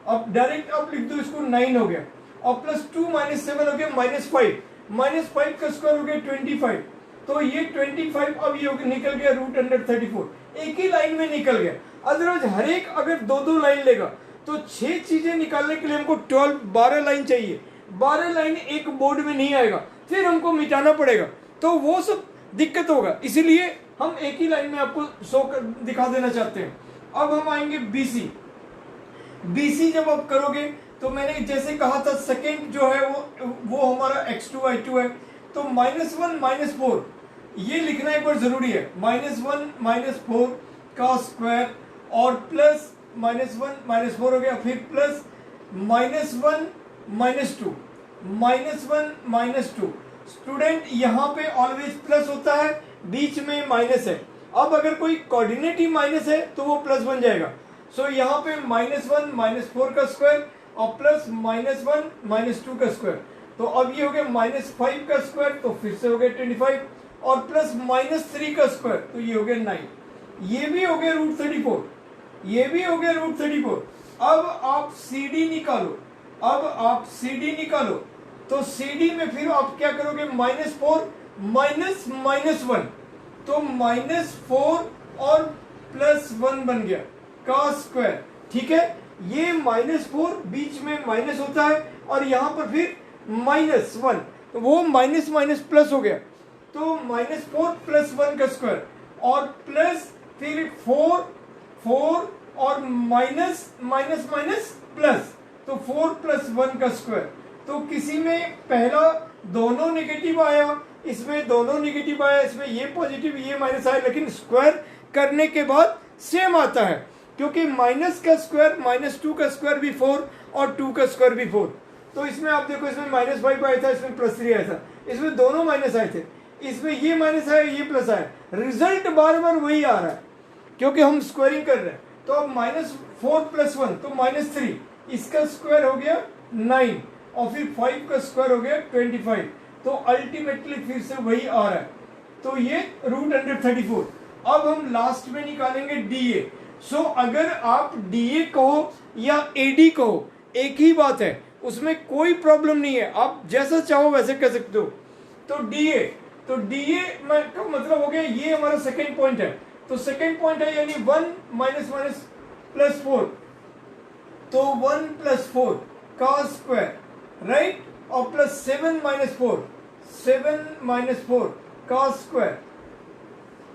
अब डायरेक्ट आप लिख दो इसको 9 हो गया और प्लस 2 माइनस 7 हो गया -5, -5 का स्क्वायर हो गया 25। तो ये 25 अब ये निकल गया √34, एक ही लाइन में निकल गया। अदरवाइज हर एक अगर 2-2 लाइन लेगा तो 6 चीजें निकालने के लिए हमको 12 लाइन चाहिए। 12 लाइन एक बोर्ड में नहीं आएगा, फिर हमको मिटाना पड़ेगा, तो वो सब दिक्कत होगा, इसीलिए हम एक ही लाइन में आपको दिखा देना चाहते हैं। अब हम आएंगे BC। BC जब आप करोगे तो मैंने जैसे कहा था सेकेंड जो है वो हमारा x2/2 है, तो -1 -4 ये लिखना एक बार जरूरी है। -1 -4 का स्क्वायर और प्लस -1 -4 हो गया, फिर प्लस -1 -2 -1 -2। स्टूडेंट यहाँ पे ऑलवेज प्लस होता है, बीच में माइनस है। अब अगर कोई कोऑर्डिनेट ही माइनस है तो वो प्लस बन जाएगा। सो यहाँ पे -1 -4 का स्क्वायर और प्लस -1 -2 का स्क्वायर, तो अब ये हो गया -5 का स्क्वायर, तो फिर से हो गया 25 और प्लस -3 का स्क्वायर, तो ये हो गया 9। ये भी हो गया √34, ये भी हो गया √34। अब आप CD निकालो, अब आप CD निकालो, तो CD में फिर आप क्या करोगे, -4 -1, तो -4 और +1 बन गया का स्क्वायर, ठीक है। ये -4 बीच में माइनस होता है और यहाँ पर फिर -1, तो वो माइनस माइनस प्लस हो गया, तो -4 +1 का स्क्वायर और प्लस फिर 4 और माइनस माइनस माइनस प्लस, तो 4 + 1 का स्क्वायर। तो किसी में पहला दोनों नेगेटिव आया, इसमें दोनों नेगेटिव आया, इसमें ये पॉजिटिव ये माइनस आया, लेकिन स्क्वायर करने के बाद सेम आता है, क्योंकि माइनस का स्क्वायर -2 का स्क्वायर भी 4 और 2 का स्क्वायर भी 4। तो इसमें आप देखो, इसमें -5 आया था, इसमें +3 आया था, इसमें दोनों माइनस आए थे, इसमें ये माइनस आया ये प्लस आया, रिजल्ट बार बार वही आ रहा है क्योंकि हम स्क्वायरिंग कर रहे हैं। तो अब -4 + 1 तो -3, इसका स्क्वायर हो गया 9 और फिर 5 का स्क्वायर हो गया 25, तो अल्टीमेटली फिर से वही आ रहा है, तो ये √34। अब हम लास्ट में निकालेंगे DA। सो अगर आप DA कहो या AD कहो एक ही बात है, उसमें कोई प्रॉब्लम नहीं है, आप जैसा चाहो वैसे कह सकते हो। तो DA का मतलब हो गया ये हमारा सेकेंड पॉइंट है, तो सेकेंड पॉइंट है यानी 1 - 4, तो 1 + 4 का स्क्वायर, राइट, और प्लस 7 - 4 का स्क्वायर।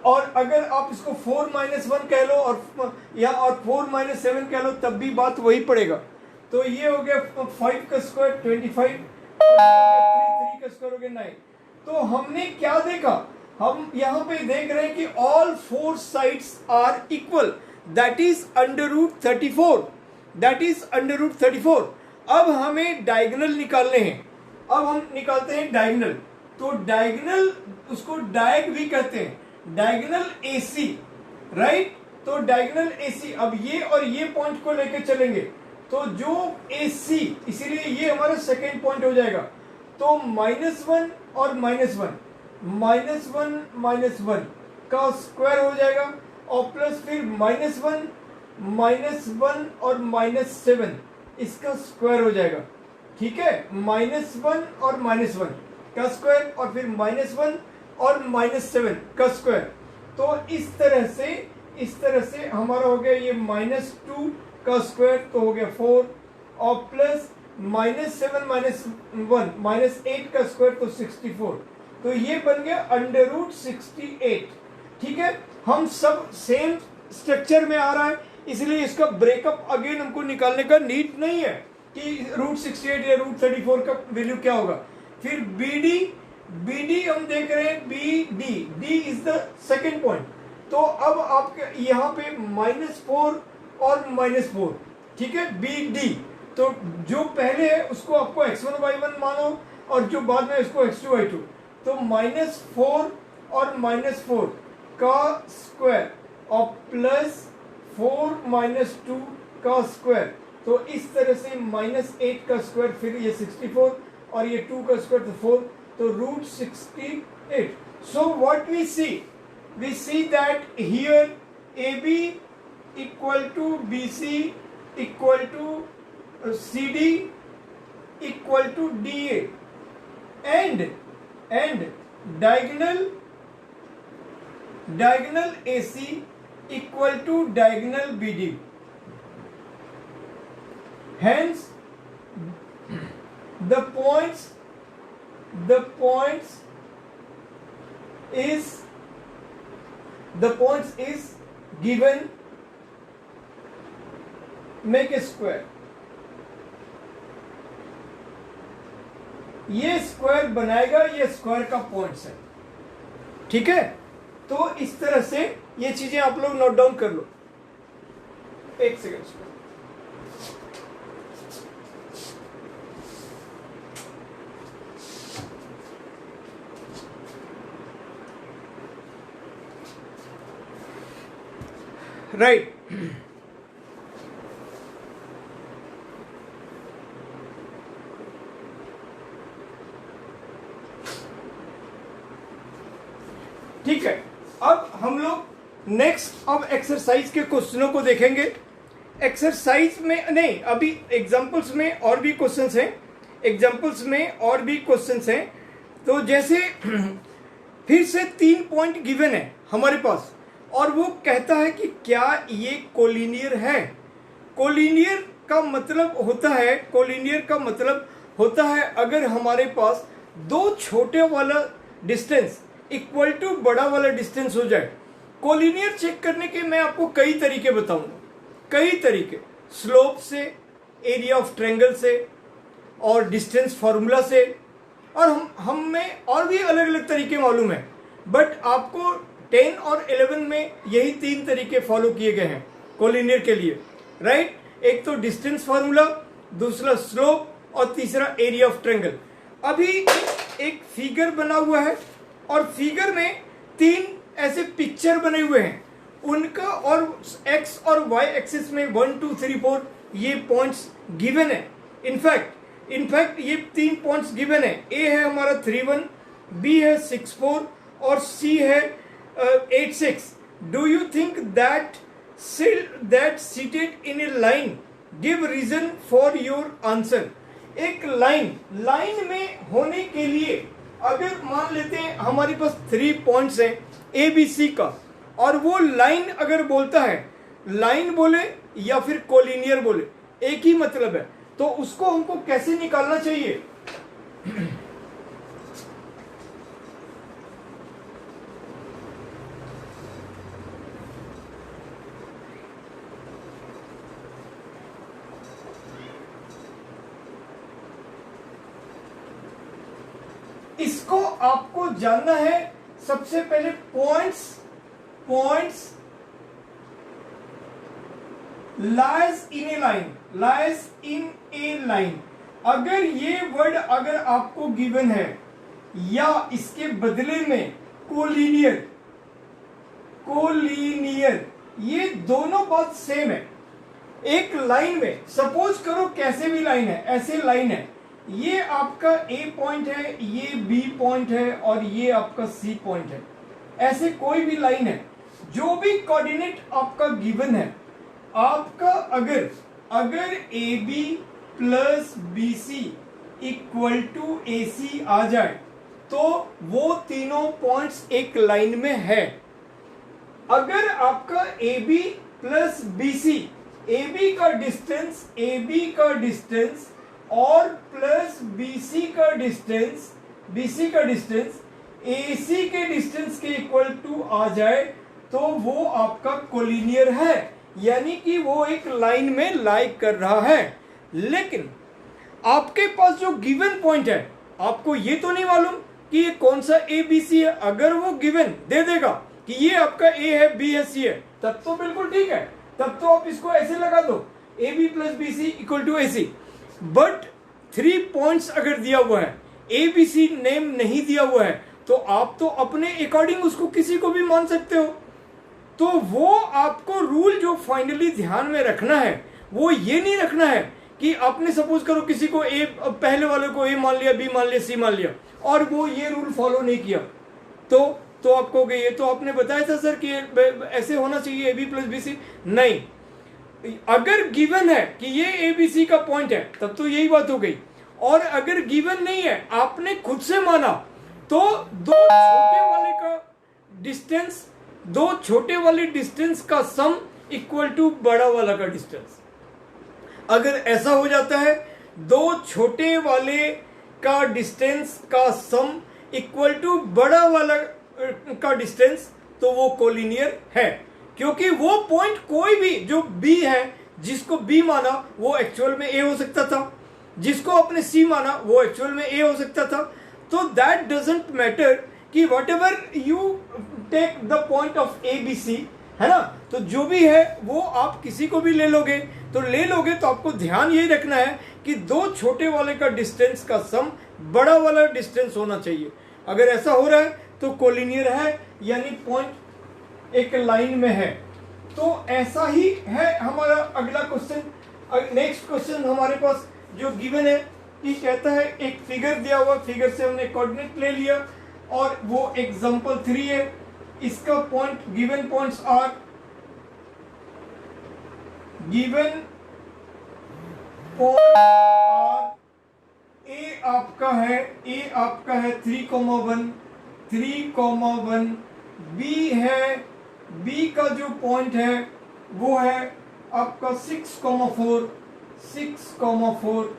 और अगर आप इसको 4 - 1 कह लो और 4 - 7 कह लो तब भी बात वही पड़ेगा। तो ये हो गया 5 का स्क्वायर 25 और 3 का स्क्वायर हो गया 9। तो हमने क्या देखा, हम यहाँ पे देख रहे हैं कि all 4 sides are equal, that is √34, that is √34। अब हमें डायगोनल निकालने हैं, अब हम निकालते हैं डायगोनल। तो डायगोनल, उसको डायग भी कहते हैं, डायगोनल AC, राइट। तो डायगोनल AC, अब ये और ये पॉइंट को लेकर चलेंगे, तो जो AC, इसीलिए ये हमारा सेकेंड पॉइंट हो जाएगा। तो -1 और -1, -1 का स्क्वायर हो जाएगा, और प्लस फिर -1 और -7 इसका स्क्वायर हो जाएगा, ठीक है। -1 और -1 का स्क्वायर, और फिर -1 और -7 का स्क्वायर। तो इस तरह से हमारा हो गया ये -2 का स्क्वायर, तो हो गया 4, और प्लस -7 -1 -8 का स्क्वायर, तो 64। तो ये बन गया √68, ठीक है। हम सब सेम स्ट्रक्चर में आ रहा है, इसलिए इसका ब्रेकअप अगेन हमको निकालने का नीड नहीं है कि √68 या √34 का वैल्यू क्या होगा। फिर BD हम देख रहे हैं, D is the second point. तो अब आपके यहाँ पे -4 और -4, ठीक है, BD। तो जो पहले है उसको आपको x1y1 मानो, और जो बाद में उसको x2y2। तो -4 और -4 का स्क्वायर, और प्लस 4 - 2 का स्क्वायर। तो इस तरह से -8 का स्क्वायर, फिर ये 64, और ये 2 का स्क्वायर, तो 4, तो √68। So what we see that here AB equal to BC equal to CD equal to DA, and diagonal AC equal to diagonal BD. Hence, the points is given. Make a square. ये square बनाएगा, ये square का points है, ठीक है। तो इस तरह से ये चीजें आप लोग नोट डाउन कर लो। एक सेकेंड, राइट। ठीक है, अब हम लोग नेक्स्ट अब एक्सरसाइज के क्वेश्चनों को देखेंगे। एक्सरसाइज में नहीं, अभी एग्जांपल्स में और भी क्वेश्चंस हैं, तो जैसे फिर से 3 पॉइंट गिवन है हमारे पास, और वो कहता है कि क्या ये कोलिनियर है। कोलिनियर का मतलब होता है अगर हमारे पास दो छोटे वाला डिस्टेंस इक्वल टू बड़ा वाला डिस्टेंस हो जाए। कोलिनियर चेक करने के मैं आपको कई तरीके बताऊंगा, कई तरीके, स्लोप से, एरिया ऑफ ट्रायंगल से, और डिस्टेंस फार्मूला से, और हमें और भी अलग अलग तरीके मालूम है, बट आपको 10 और 11 में यही 3 तरीके फॉलो किए गए हैं कोलिनियर के लिए, राइट। एक तो डिस्टेंस फार्मूला, दूसरा स्लोप, और तीसरा एरिया ऑफ ट्रायंगल। अभी एक फिगर बना हुआ है, और फिगर में 3 ऐसे पिक्चर बने हुए हैं, उनका और x और y एक्सिस में 1 2 3 4 ये पॉइंट्स गिवन है। इनफैक्ट ये 3 पॉइंट्स गिवन है। A है हमारा 3 1, B है 6 4, और C है 8 6। Do you think that seated in a line give reason for your answer। एक लाइन में होने के लिए अगर मान लेते हैं हमारे पास 3 पॉइंट्स हैं ABC का, और वो लाइन अगर बोलता है, लाइन बोले या फिर कोलिनियर बोले, एक ही मतलब है, तो उसको हमको कैसे निकालना चाहिए। इसको आपको जानना है। सबसे पहले points lies in A line. अगर ये वर्ड अगर आपको गिवन है, या इसके बदले में कोलिनियर, कोलिनियर, ये दोनों बात सेम है। एक लाइन में सपोज करो कैसे भी लाइन है, ऐसे लाइन है, ये आपका ए पॉइंट है, ये बी पॉइंट है और ये आपका सी पॉइंट है। ऐसे कोई भी लाइन है, जो भी कोऑर्डिनेट आपका गिवन है, आपका अगर A B plus B C equal to A C आ जाए तो वो तीनों पॉइंट्स एक लाइन में है। अगर आपका A B plus B C, A B का डिस्टेंस और प्लस बीसी का डिस्टेंस एसी के डिस्टेंस के इक्वल टू आ जाए तो वो आपका कोलिनियर है, यानी कि वो एक लाइन में लाई कर रहा है। लेकिन आपके पास जो गिवन पॉइंट है, आपको ये तो नहीं मालूम कि ये कौन सा ए बी सी है। अगर वो गिवन दे देगा कि ये आपका ए है, बी है, सी है, तब तो बिल्कुल ठीक है, तब तो आप इसको ऐसे लगा दो, A B plus B C equal to A C. But 3 points अगर दिया हुआ है, ए बी सी नेम नहीं दिया हुआ है, तो आप तो अपने अकॉर्डिंग उसको किसी को भी मान सकते हो। तो वो आपको रूल जो फाइनली ध्यान में रखना है, वो ये नहीं रखना है कि आपने सपोज करो किसी को ए, पहले वाले को ए मान लिया, बी मान लिया, सी मान लिया और वो ये रूल फॉलो नहीं किया, तो आप कहोगे ये तो आपने बताया था सर कि ऐसे होना चाहिए, A B plus B C. नहीं, अगर गिवन है कि ये ए बी सी का पॉइंट है तब तो यही बात हो गई, और अगर गिवन नहीं है, आपने खुद से माना, तो दो छोटे वाले डिस्टेंस का सम इक्वल टू बड़ा वाला का डिस्टेंस। अगर ऐसा हो जाता है, दो छोटे वाले का डिस्टेंस का सम इक्वल टू बड़ा वाला का डिस्टेंस, तो वो कोलिनियर है। क्योंकि वो पॉइंट कोई भी जो बी है, जिसको बी माना वो एक्चुअल में ए हो सकता था, जिसको आपने सी माना वो एक्चुअल में ए हो सकता था। तो दैट डजंट मैटर कि whatever you take the point of A B C, है ना, तो जो भी है वो आप किसी को भी ले लोगे, तो आपको ध्यान यही रखना है कि दो छोटे वाले का डिस्टेंस का सम बड़ा वाला डिस्टेंस होना चाहिए। अगर ऐसा हो रहा है तो कोलिनियर है, यानी पॉइंट एक लाइन में है। तो ऐसा ही है हमारा अगला क्वेश्चन। नेक्स्ट क्वेश्चन हमारे पास जो गिवन है कि कहता है एक फिगर दिया हुआ, फिगर से हमने कोऑर्डिनेट ले लिया और वो एग्जांपल 3 है। इसका point, given points are, given point are, A आपका है 3,1, बी है, बी का जो पॉइंट है वो है आपका 6,4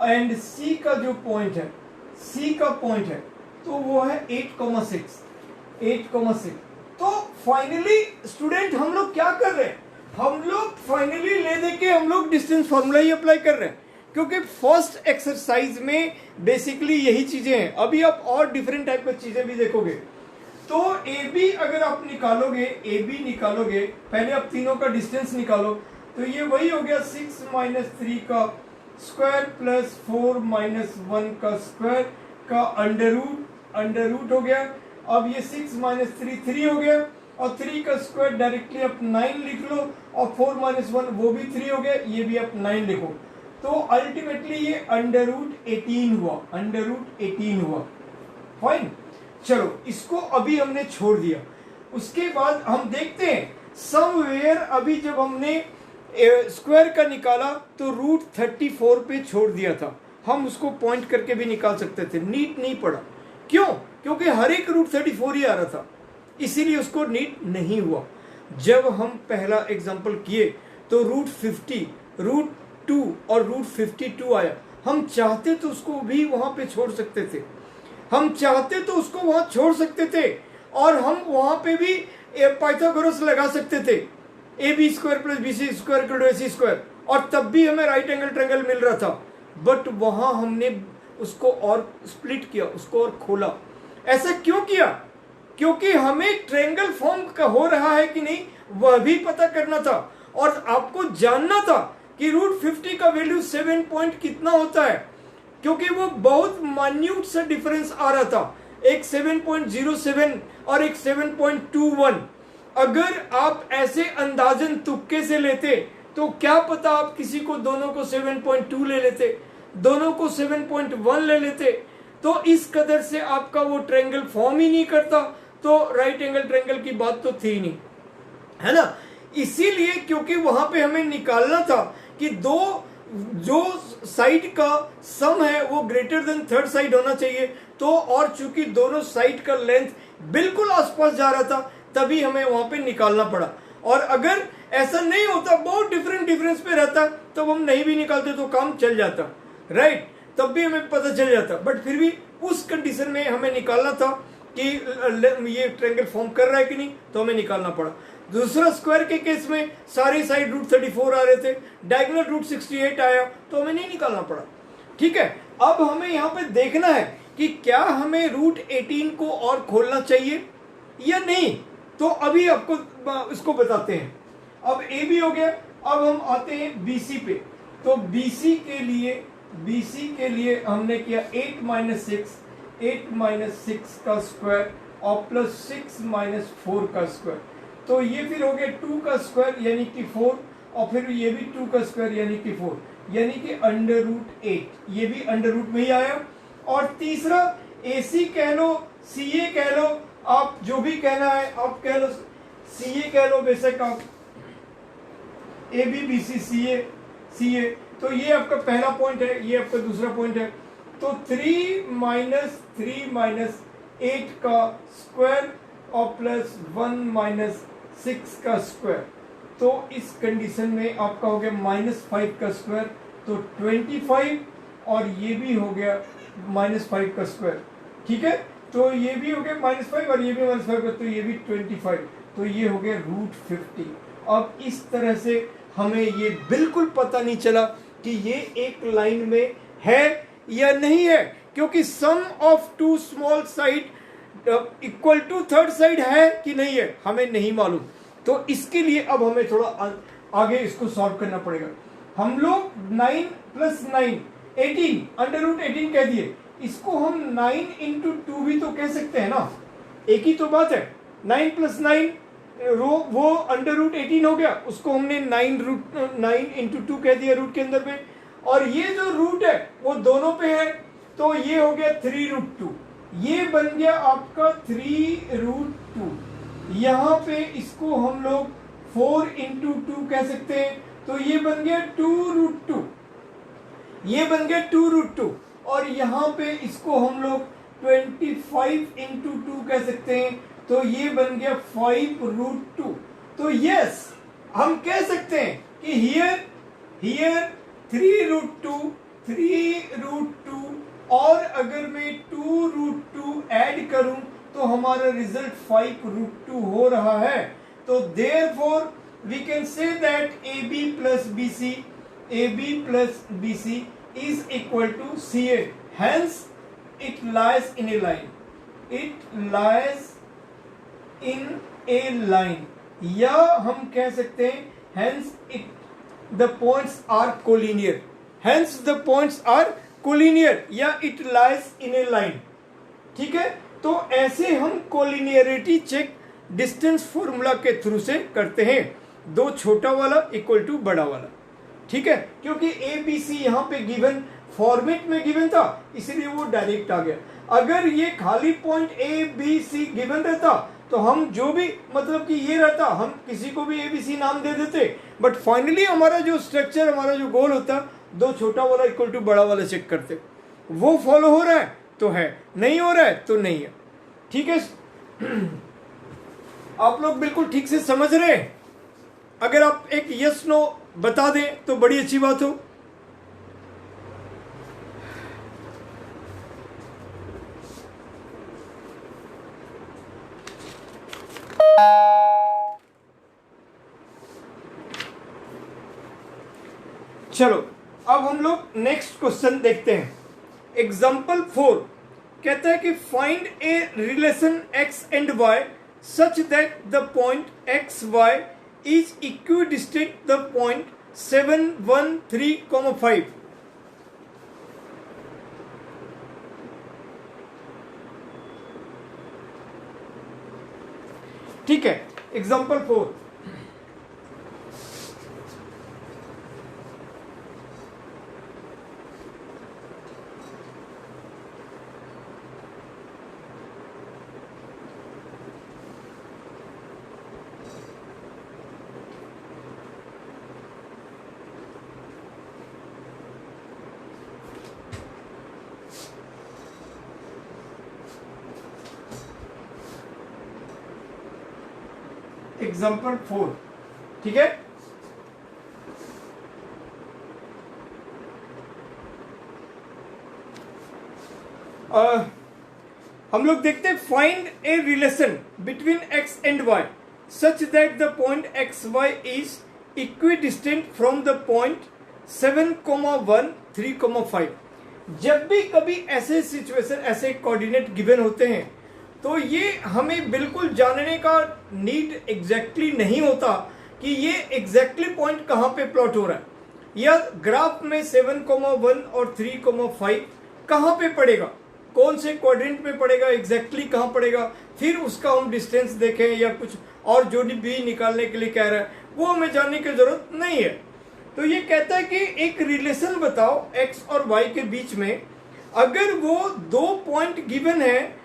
एंड सी का जो पॉइंट है, सी का पॉइंट है तो वो है 8,6। तो फाइनली स्टूडेंट हम लोग क्या कर रहे हैं, हम लोग फाइनली ले दे के हम लोग डिस्टेंस फॉर्मूला ही अप्लाई कर रहे हैं, क्योंकि फर्स्ट एक्सरसाइज में बेसिकली यही चीजें हैं। अभी आप और डिफरेंट टाइप की चीजें भी देखोगे। तो ए बी अगर आप निकालोगे, पहले आप तीनों का डिस्टेंस निकालो, तो ये वही हो गया 6 - 3 का स्क्वायर प्लस 4 - 1 का स्क्वायर का अंडर रूट हो गया। अब ये 6 - 3 हो गया, और 3 का स्क्वायर डायरेक्टली आप 9 लिख लो, और 4 - 1 वो भी 3 हो गया, ये भी आप 9 लिखो। तो अल्टीमेटली ये अंडर रूट 18 हुआ। फाइन, चलो इसको अभी हमने छोड़ दिया। उसके बाद हम देखते हैं समवेयर, अभी जब हमने स्क्वायर का निकाला तो रूट 34 पे छोड़ दिया था, हम उसको पॉइंट करके भी निकाल सकते थे, नीट नहीं पड़ा। क्यों? क्योंकि हर एक रूट 34 ही आ रहा था, इसीलिए उसको नीट नहीं हुआ। जब हम पहला एग्जांपल किए तो रूट 50, रूट 2 और रूट 52 आया। हम चाहते तो उसको भी वहां पे छोड़ सकते थे, और हम वहां पे भी पाइथागोरस लगा सकते थे, A B square plus B C square equal to A C square, और तब भी हमें राइट एंगल ट्रायंगल मिल रहा था। बट वहां हमने उसको और स्प्लिट किया, उसको और खोला। ऐसा क्यों किया? क्योंकि हमें ट्रायंगल फॉर्म का हो रहा है कि नहीं वह भी पता करना था, और आपको जानना था कि रूट 50 का वैल्यू 7 पॉइंट कितना होता है, क्योंकि वो बहुत माइन्यूट सा डिफरेंस आ रहा था। एक 7.07 और एक 7.21। अगर आप ऐसे अंदाजन तुक्के से लेते तो क्या पता आप किसी को दोनों को 7.2 ले लेते, दोनों को 7.1 ले लेते, तो इस कदर से आपका वो ट्रायंगल फॉर्म ही नहीं करता, तो राइट एंगल ट्रायंगल की बात तो थी नहीं, है ना। इसीलिए क्योंकि वहां पे हमें निकालना था कि दो जो साइड का सम है वो ग्रेटर देन थर्ड साइड होना चाहिए, तो और चूंकि दोनों साइड का लेंथ बिल्कुल आसपास जा रहा था तभी हमें वहां पे निकालना पड़ा। और अगर ऐसा नहीं होता, बहुत डिफरेंस पे रहता, तो हम नहीं भी निकालते तो काम चल जाता, राइट, तब भी हमें पता चल जाता। बट फिर भी उस कंडीशन में हमें निकालना था कि ये ट्रायंगल फॉर्म कर रहा है कि नहीं, तो हमें निकालना पड़ा। दूसरा स्क्वायर के केस में सारे साइड रूट 34 आ रहे थे, डायगोनल रूट 68 आया, तो हमें नहीं निकालना पड़ा। ठीक है, अब हमें यहाँ पे देखना है कि क्या हमें रूट 18 को और खोलना चाहिए या नहीं, तो अभी आपको इसको बताते हैं। अब ए बी हो गया, अब हम आते हैं बीसी पे। तो बीसी के लिए हमने किया 8 माइनस 6 का स्क्वायर और प्लस 6 माइनस 4 का स्क्वायर, तो ये फिर हो गया 2 का स्क्वायर यानी कि 4, और फिर ये भी 2 का स्क्वायर यानी कि 4, यानी कि अंडर रूट 8, ये भी अंडर रूट में ही आया। और तीसरा एसी कह लो, सीए कह लो, आप जो भी कहना है आप कह लो, सीए कह लो बेशक आप, A B B C CA, तो ये आपका पहला पॉइंट है, ये आपका दूसरा पॉइंट है। तो 3 माइनस 8 का स्क्वायर और प्लस 1 माइनस 6 का स्क्वायर, तो इस कंडीशन में आपका हो गया -5 का स्क्वायर, तो 25, और ये भी हो गया -5 का स्क्वायर। ठीक है, तो ये भी हो गया -5 और ये भी -5 का, तो ये भी 25, तो ये हो गया रूट 50। अब इस तरह से हमें ये बिल्कुल पता नहीं चला कि ये एक लाइन में है या नहीं है, क्योंकि sum of two small side equal to third side है कि नहीं है हमें नहीं मालूम। तो इसके लिए अब हमें थोड़ा आगे इसको सॉल्व करना पड़ेगा। हम लोग 9 + 9 18 अंडर रूट 18 कह दिए, इसको हम 9 × 2 भी तो कह सकते हैं ना, एक ही तो बात है। 9 + 9 वो अंडर रूट 18 हो गया, उसको हमने 9 × 2 कह दिया रूट के अंदर में, और ये जो रूट है वो दोनों पे है, तो ये हो गया 3√2, ये बन गया आपका 3√2। यहाँ पे इसको हम लोग 4 × 2 कह सकते हैं, तो ये बन गया 2√2, ये बन गया 2√2, और यहाँ पे इसको हम लोग 25 × 2 कह सकते हैं, तो ये बन गया 5√2। तो यस, हम कह सकते हैं कि हियर 3√2 और अगर मैं 2√2 ऐड करूं तो हमारा रिजल्ट 5√2 हो रहा है। तो therefore we can say that AB plus BC is equal to CA, hence it lies in a line, या हम कह सकते हैं hence the points are collinear, या it lies in a line। ठीक है, तो ऐसे हम कोलिनियरिटी चेक डिस्टेंस फॉर्मूला के थ्रू से करते हैं, दो छोटा वाला इक्वल टू बड़ा वाला। ठीक है, क्योंकि ABC यहाँ पे गिवन फॉर्मेट में गिवन था, इसलिए वो डायरेक्ट आ गया। अगर ये खाली पॉइंट ABC गिवन रहता तो हम जो भी मतलब कि ये रहता, हम किसी को भी ABC नाम दे देते, बट फाइनली हमारा जो स्ट्रक्चर, हमारा जो गोल होता, दो छोटा वाला इक्वल टू बड़ा वाला चेक करते। वो फॉलो हो रहा है तो है, नहीं हो रहा है तो नहीं है। ठीक है, आप लोग बिल्कुल ठीक से समझ रहे हैं? अगर आप एक यस नो बता दें तो बड़ी अच्छी बात हो। चलो अब हम लोग नेक्स्ट क्वेश्चन देखते हैं। एग्जाम्पल 4 कहता है कि find a relation x and y such that the point X Y is equidistant the point 7, 1, 3, 5। ठीक है, एग्जाम्पल 4, एग्जाम्पल 4, ठीक है। हम लोग देखते हैं find a relation between x and y such that the point X Y is equidistant from the point 7,1 3,5। जब भी कभी ऐसे सिचुएशन, ऐसे कोऑर्डिनेट गिवन होते हैं तो ये हमें बिल्कुल जानने का नीड एग्जैक्टली नहीं होता कि ये एग्जैक्टली पॉइंट कहाँ पे प्लॉट हो रहा है, या ग्राफ में 7,1 और 3,5 कहाँ पे पड़ेगा, कौन से क्वाड्रेंट में पड़ेगा, एग्जैक्टली कहाँ पड़ेगा, फिर उसका हम डिस्टेंस देखें या कुछ और जो भी निकालने के लिए कह रहा है वो हमें जानने की जरूरत नहीं है। तो ये कहता है कि एक रिलेशन बताओ x और y के बीच में, अगर वो दो पॉइंट गिवन है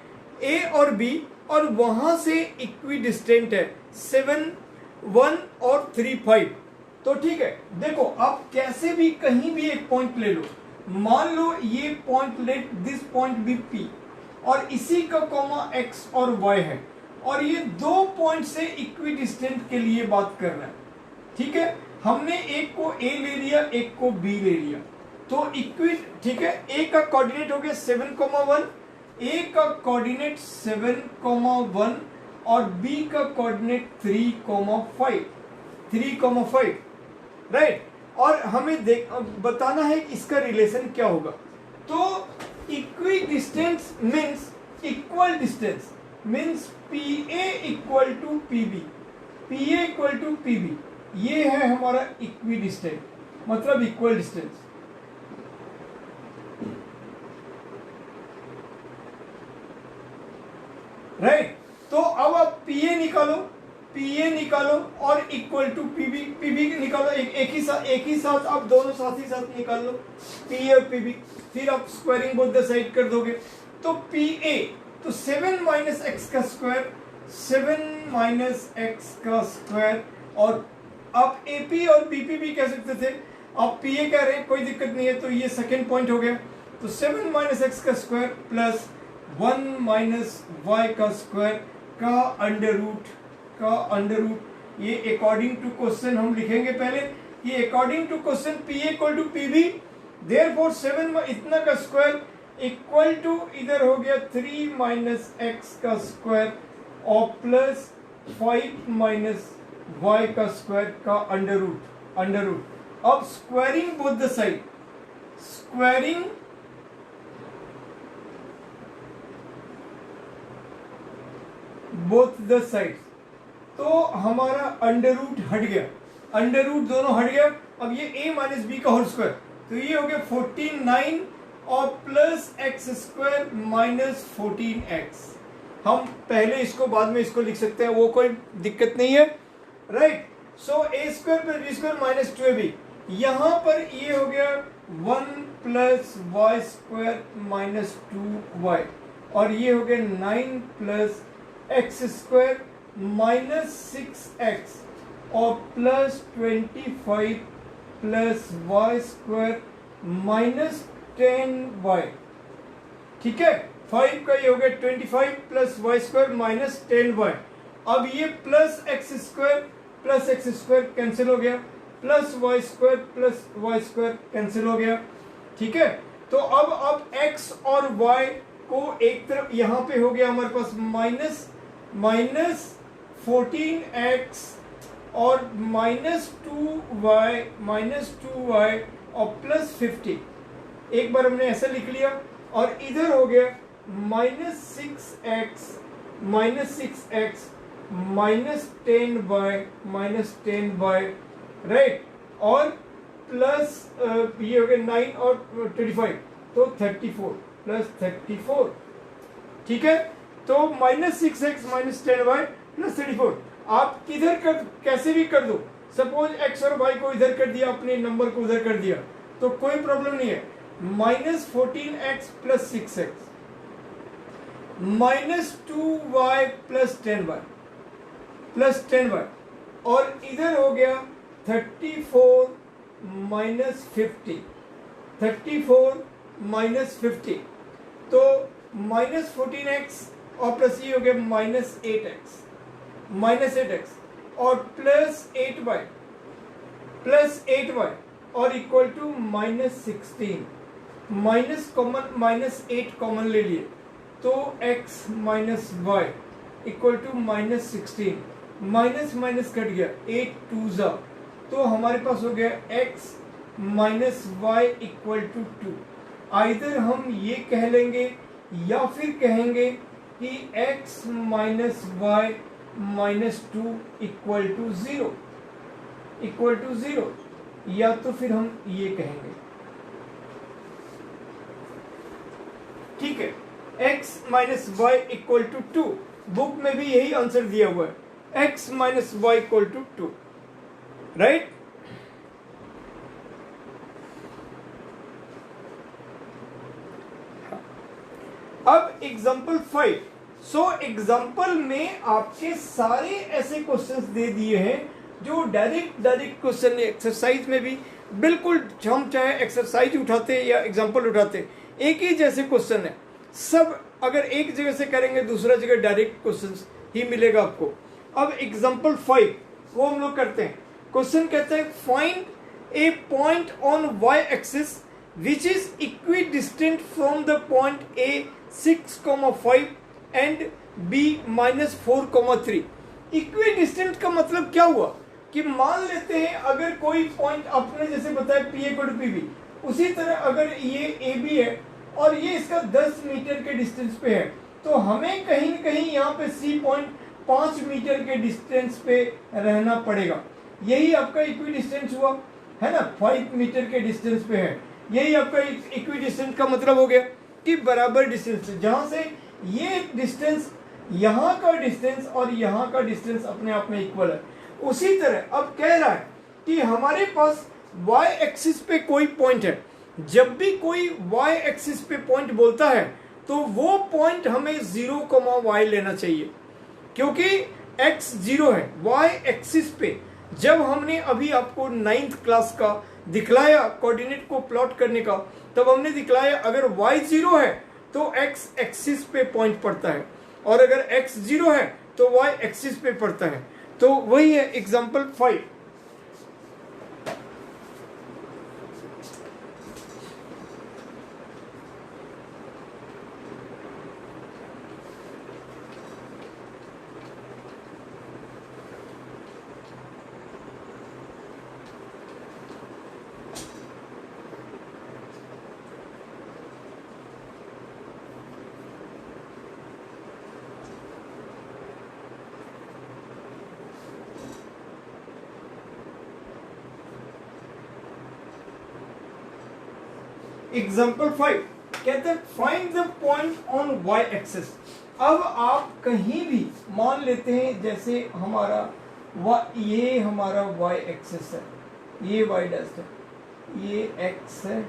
a और b और वहां से इक्विडिस्टेंट है 7,1 और 3,5, तो ठीक है। देखो आप कैसे भी कहीं भी एक पॉइंट ले लो, मान लो ये point, let this point be P और इसी का कॉमा x और y है और ये दो पॉइंट से इक्विडिस्टेंट के लिए बात कर रहा है, ठीक है। हमने एक को a ले लिया, एक को b ले लिया, तो इक्विड, ठीक है। a का कोऑर्डिनेट हो गया 7,1, a का कोऑर्डिनेट 7,1 और b का कोऑर्डिनेट 3,5, राइट। और हमें बताना है कि इसका रिलेशन क्या होगा। तो equidistance means equal distance, means PA equal to PB, PA equal to PB, ये है हमारा इक्वी डिस्टेंस, मतलब इक्वल डिस्टेंस, राइट। तो अब आप PA निकालो और इक्वल टू PB निकालो, एक ही साथ आप दोनों साथ ही साथ निकाल लो PA और PB, फिर आप स्क्वायरिंग बोथ द साइड कर दोगे तो PA, तो 7 माइनस एक्स का स्क्वायर, 7 माइनस एक्स का स्क्वायर, और आप AP और BP भी कह सकते थे, आप PA कह रहे हैं कोई दिक्कत नहीं है, तो ये सेकेंड पॉइंट हो गया। तो 7 माइनस एक्स का स्क्वायर प्लस 1 माइनस वाई का स्क्वायर का अंडर रूट, ये अकॉर्डिंग टू क्वेश्चन हम लिखेंगे पहले, ये according to question PA equal to PB, therefore 7 इतना का स्क्वायर इक्वल टू इधर हो गया 3 माइनस एक्स का स्क्वायर और प्लस 5 माइनस वाई का स्क्वायर का अंडर रूट। अब squaring both the side, squaring both the side, तो हमारा अंडर रूट हट गया, अंडर रूट दोनों हट गया। अब ये a माइनस बी का होल स्क्वायर, तो ये हो गया 49 और plus x square minus 14x। हम पहले इसको बाद में इसको लिख सकते हैं, वो कोई दिक्कत नहीं है, right. So a square plus B square minus 2ab, यहां पर ये हो गया 1 plus Y square minus 2y, और ये हो गया 9 plus x square minus 6x और plus 25 plus Y square minus 10y, ठीक है। 5 का ये हो गया 25 plus Y square minus 10y। अब ये प्लस एक्स स्क्वायर कैंसिल हो गया, प्लस वाई स्क्वायर कैंसिल हो गया, ठीक है। तो अब x और y को एक तरफ, यहां पे हो गया हमारे पास माइनस 14x और माइनस 2y और प्लस 50, एक बार हमने ऐसा लिख लिया, और इधर हो गया minus 6x minus 10y, right, और प्लस ये हो गया 9 और 25, तो 34 प्लस 34, ठीक है। तो minus 6x minus 10y plus 34। आप किधर कर, कैसे भी कर दो, सपोज x और y को इधर कर दिया, अपने नंबर को उधर कर दिया, तो कोई प्रॉब्लम नहीं है। -14x plus 6x -2y plus 10y plus 10y, और इधर हो गया 34 माइनस 50, 34 माइनस 50, तो -14x और प्लस ये हो गया -8x, और प्लस 8y और equal to -16, minus common -8 common ले लिए, तो x minus Y equal to -16, minus minus cut गया, 8 2 जा, तो हमारे पास हो गया x minus Y equal to 2। Either हम ये कह लेंगे या फिर कहेंगे कि x minus Y minus 2 equal to 0, या तो फिर हम ये कहेंगे। ठीक है, x minus Y equal to 2, book में भी यही आंसर दिया हुआ है, x minus Y equal to 2, right. अब एग्जाम्पल 5। सो एग्जाम्पल में आपके सारे ऐसे क्वेश्चंस दे दिए हैं जो डायरेक्ट क्वेश्चन, एक्सरसाइज में भी बिल्कुल, हम चाहे एक्सरसाइज उठाते या एग्जाम्पल उठाते, एक ही जैसे क्वेश्चन है सब। अगर एक जगह से करेंगे दूसरा जगह डायरेक्ट क्वेश्चन ही मिलेगा आपको। अब एग्जाम्पल 5 वो हम लोग करते हैं। क्वेश्चन कहता है find a point on Y axis which is equidistant from the point A 6,5 and b -4,3। Equidistant का मतलब क्या हुआ कि मान लेते हैं अगर कोई पॉइंट आपने जैसे बताया p इक्वल टू pb, उसी तरह अगर ये ab है और ये इसका 10 मीटर के डिस्टेंस पे है, तो हमें कहीं न कहीं यहाँ पे c पॉइंट 5 मीटर के डिस्टेंस पे रहना पड़ेगा। यही आपका इक्विडिस्टेंस हुआ है ना, 5 मीटर के डिस्टेंस पे है। यही आपका इक्विडिस्टेंस का मतलब हो गया कि बराबर डिस्टेंस, जहां से ये डिस्टेंस, यहाँ का डिस्टेंस और यहाँ का डिस्टेंस अपने आप में इक्वल है। उसी तरह अब कह रहा है कि हमारे पास y एक्सिस पे कोई पॉइंट है। जब भी कोई y एक्सिस पे पॉइंट बोलता है तो वो पॉइंट हमें 0,y लेना चाहिए, क्योंकि x 0 है y एक्सिस पे। जब हमने अभी आपको 9th क्लास का दिखलाया कोऑर्डिनेट को प्लॉट करने का, तब हमने दिखलाया अगर y 0 है तो x एक्सिस पे पॉइंट पड़ता है, और अगर x 0 है तो y एक्सिस पे पड़ता है। तो वही है एग्जांपल 5। एग्जाम्पल 5 कहते हैं find the point on y axis. अब आप कहीं भी मान लेते हैं, जैसे हमारा ये हमारा y एक्सिस है, ये y डस्ट है, ये x है,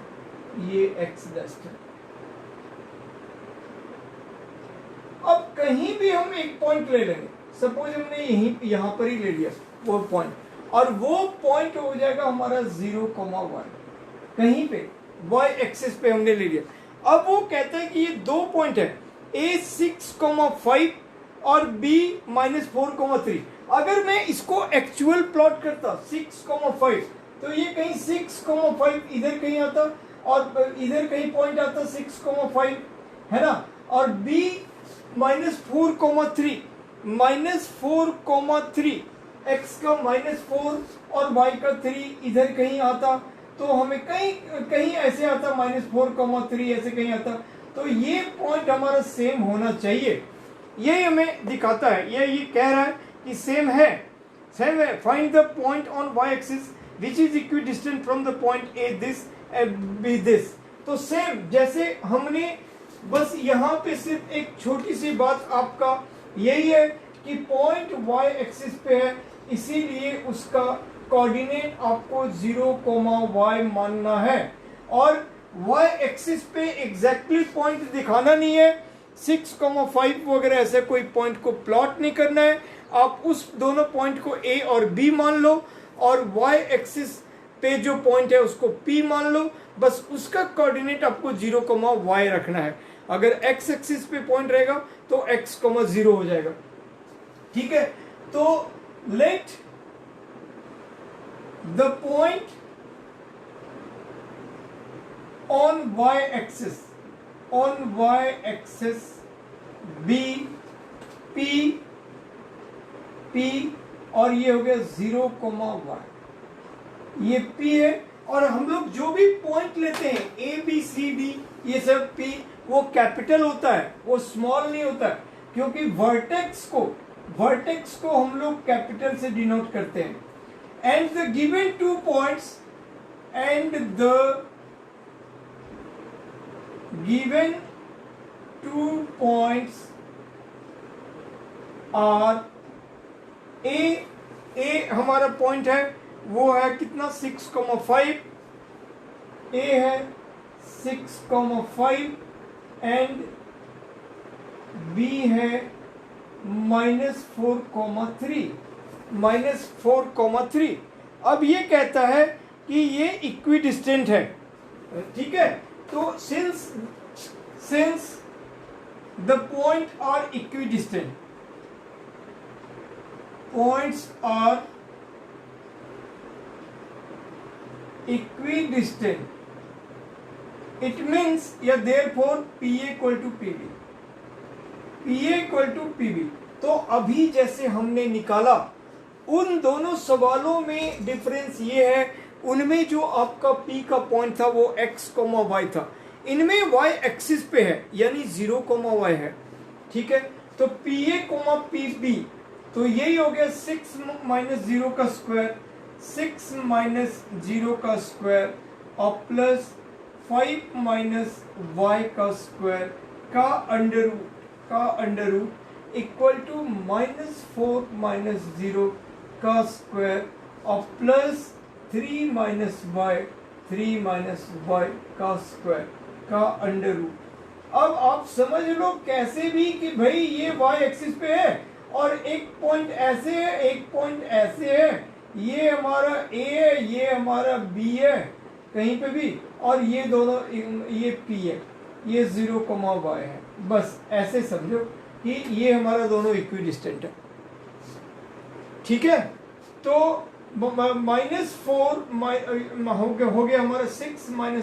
ये x डस्ट है। अब कहीं भी हम एक पॉइंट ले लेंगे, सपोज हमने यहाँ पर ही ले लिया वो पॉइंट, और वो पॉइंट हो जाएगा हमारा 0,1, कहीं पे y एक्सिस पे हमने ले लिया। अब वो कहता है कि ये दो पॉइंट है, a 6,5 और b -4,3। अगर मैं इसको एक्चुअल प्लॉट करता 6,5, तो ये कहीं 6,5 इधर कहीं आता और इधर कहीं पॉइंट आता 6,5, है ना, और b -4,3, -4,3, x का -4 और y का 3 इधर कहीं आता, तो हमें कहीं ऐसे आता -4,3 ऐसे कहीं आता। तो ये पॉइंट हमारा सेम होना चाहिए, यही हमें दिखाता है। ये कह रहा है कि सेम है। Find the point on y axis which is equidistant from the point a this b this. तो सेम जैसे हमने, बस यहाँ पे सिर्फ एक छोटी सी बात आपका यही है कि पॉइंट वाई एक्सिस पे है, इसीलिए उसका कोऑर्डिनेट आपको 0, y मानना है। और वाई एक्सिस पे एग्जैक्टली पॉइंट दिखाना नहीं है, 6, 5 वगैरह ऐसे कोई पॉइंट को प्लॉट नहीं करना है। आप उस दोनों पॉइंट को ए और बी मान लो, और वाई एक्सिस पे जो पॉइंट है उसको पी मान लो, बस उसका कोऑर्डिनेट आपको 0, y रखना है। अगर एक्स एक्सिस पे पॉइंट रहेगा तो x, 0 हो जाएगा। ठीक है, तो let the point on y axis be P और ये हो गया 0, y, ये P है। और हम लोग जो भी पॉइंट लेते हैं ABCD, ये सब P, वो कैपिटल होता है, वो स्मॉल नहीं होता है, क्योंकि वर्टेक्स को हम लोग कैपिटल से डिनोट करते हैं। And the given 2 points and the given 2 points are A हमारा पॉइंट है, वो है कितना 6, 5, ए है 6, 5 एंड बी है -4, 3। अब ये कहता है कि ये इक्विडिस्टेंट है। ठीक है, तो since the point are equidistant, points are equidistant, it means या therefore PA equal to PB, PA equal to PB। तो अभी जैसे हमने निकाला, उन दोनों सवालों में डिफरेंस ये है, उनमें जो आपका P का पॉइंट था वो x, y था, इनमें y एक्सिस पे है, यानी 0, y है। ठीक है, तो PA, PB, तो यही हो गया 6 - 0 का स्क्वायर, 6 - 0 का स्क्वायर और प्लस 5 - y का स्क्वायर का अंडर रूट इक्वल टू -4 - 0 का स्क्वायर और प्लस 3 - y का स्क्वायर का अंडर रूट। अब आप समझ लो कैसे भी कि भाई ये y एक्सिस पे है और एक पॉइंट ऐसे है, एक पॉइंट ऐसे है, ये हमारा A है, ये हमारा B है कहीं पे भी, और ये दोनों, ये P है, ये 0, y है। बस ऐसे समझो कि ये हमारा दोनों इक्विडिस्टेंट है। ठीक है, तो -4 हो गया हमारा 6 -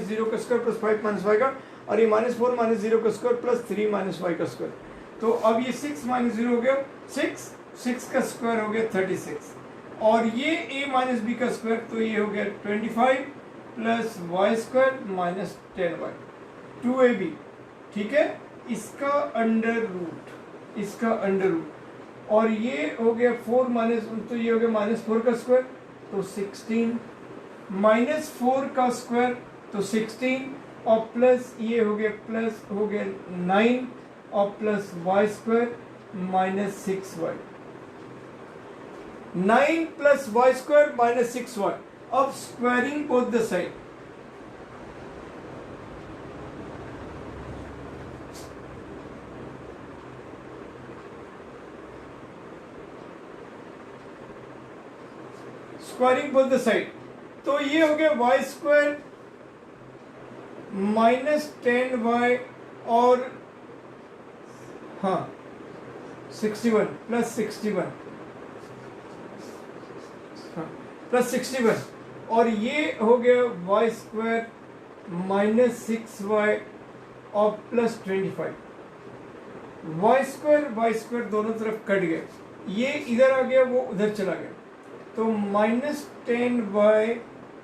0 का स्क्वायर प्लस 5 - y का, और ये -4 - 0 का स्क्वायर प्लस 3 - y का स्क्वायर। तो अब ये 6 - 0 हो गया 6 का स्क्वायर हो गया 36, और ये a - b का स्क्वायर, तो ये हो गया 25 plus y square minus 10y 2ab। ठीक है, इसका अंडर रूट, और ये हो गया 4 तो ये हो गया -4 का स्क्वायर, तो 16 -4 का स्क्वायर तो 16, और प्लस ये हो गया 9 और plus y square minus 6y, 9 plus y square minus 6y। अब स्क्वायरिंग बोथ द साइड, तो ये हो गया y स्क्वायर माइनस 10y और हाँ 61 प्लस 61 प्लस 61, और ये हो गया y स्क्वायर माइनस 6y और प्लस 25। y स्क्वायर दोनों तरफ कट गए, ये इधर आ गया, वो उधर चला गया, तो -10y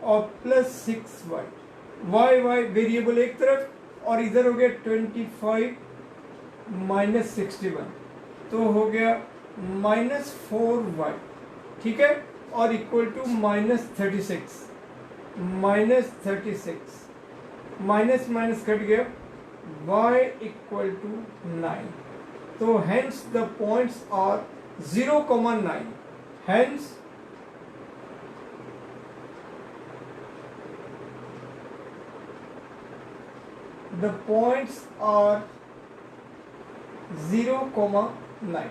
और प्लस 6y, y वेरिएबल एक तरफ, और इधर हो गया 25 माइनस 61, तो हो गया -4y। ठीक है, और इक्वल टू -36, माइनस कट गया, y इक्वल टू 9। तो hence the points are 0,9. Hence, the points are 0,9.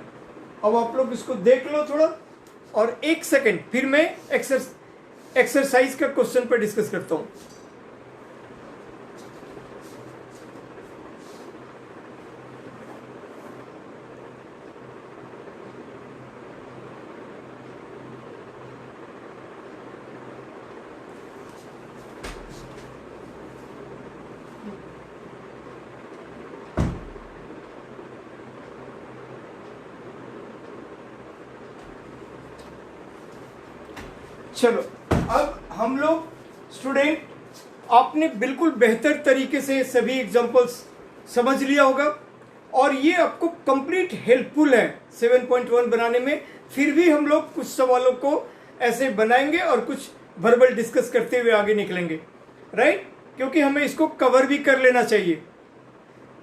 अब आप लोग इसको देख लो थोड़ा, और एक सेकंड फिर मैं एक्सरसाइज का क्वेश्चन पर डिस्कस करता हूं. चलो, अब हम लोग स्टूडेंट, आपने बिल्कुल बेहतर तरीके से सभी एग्जांपल्स समझ लिया होगा और ये आपको कंप्लीट हेल्पफुल है 7.1 बनाने में. फिर भी हम लोग कुछ सवालों को ऐसे बनाएंगे और कुछ वर्बल डिस्कस करते हुए आगे निकलेंगे, राइट? क्योंकि हमें इसको कवर भी कर लेना चाहिए.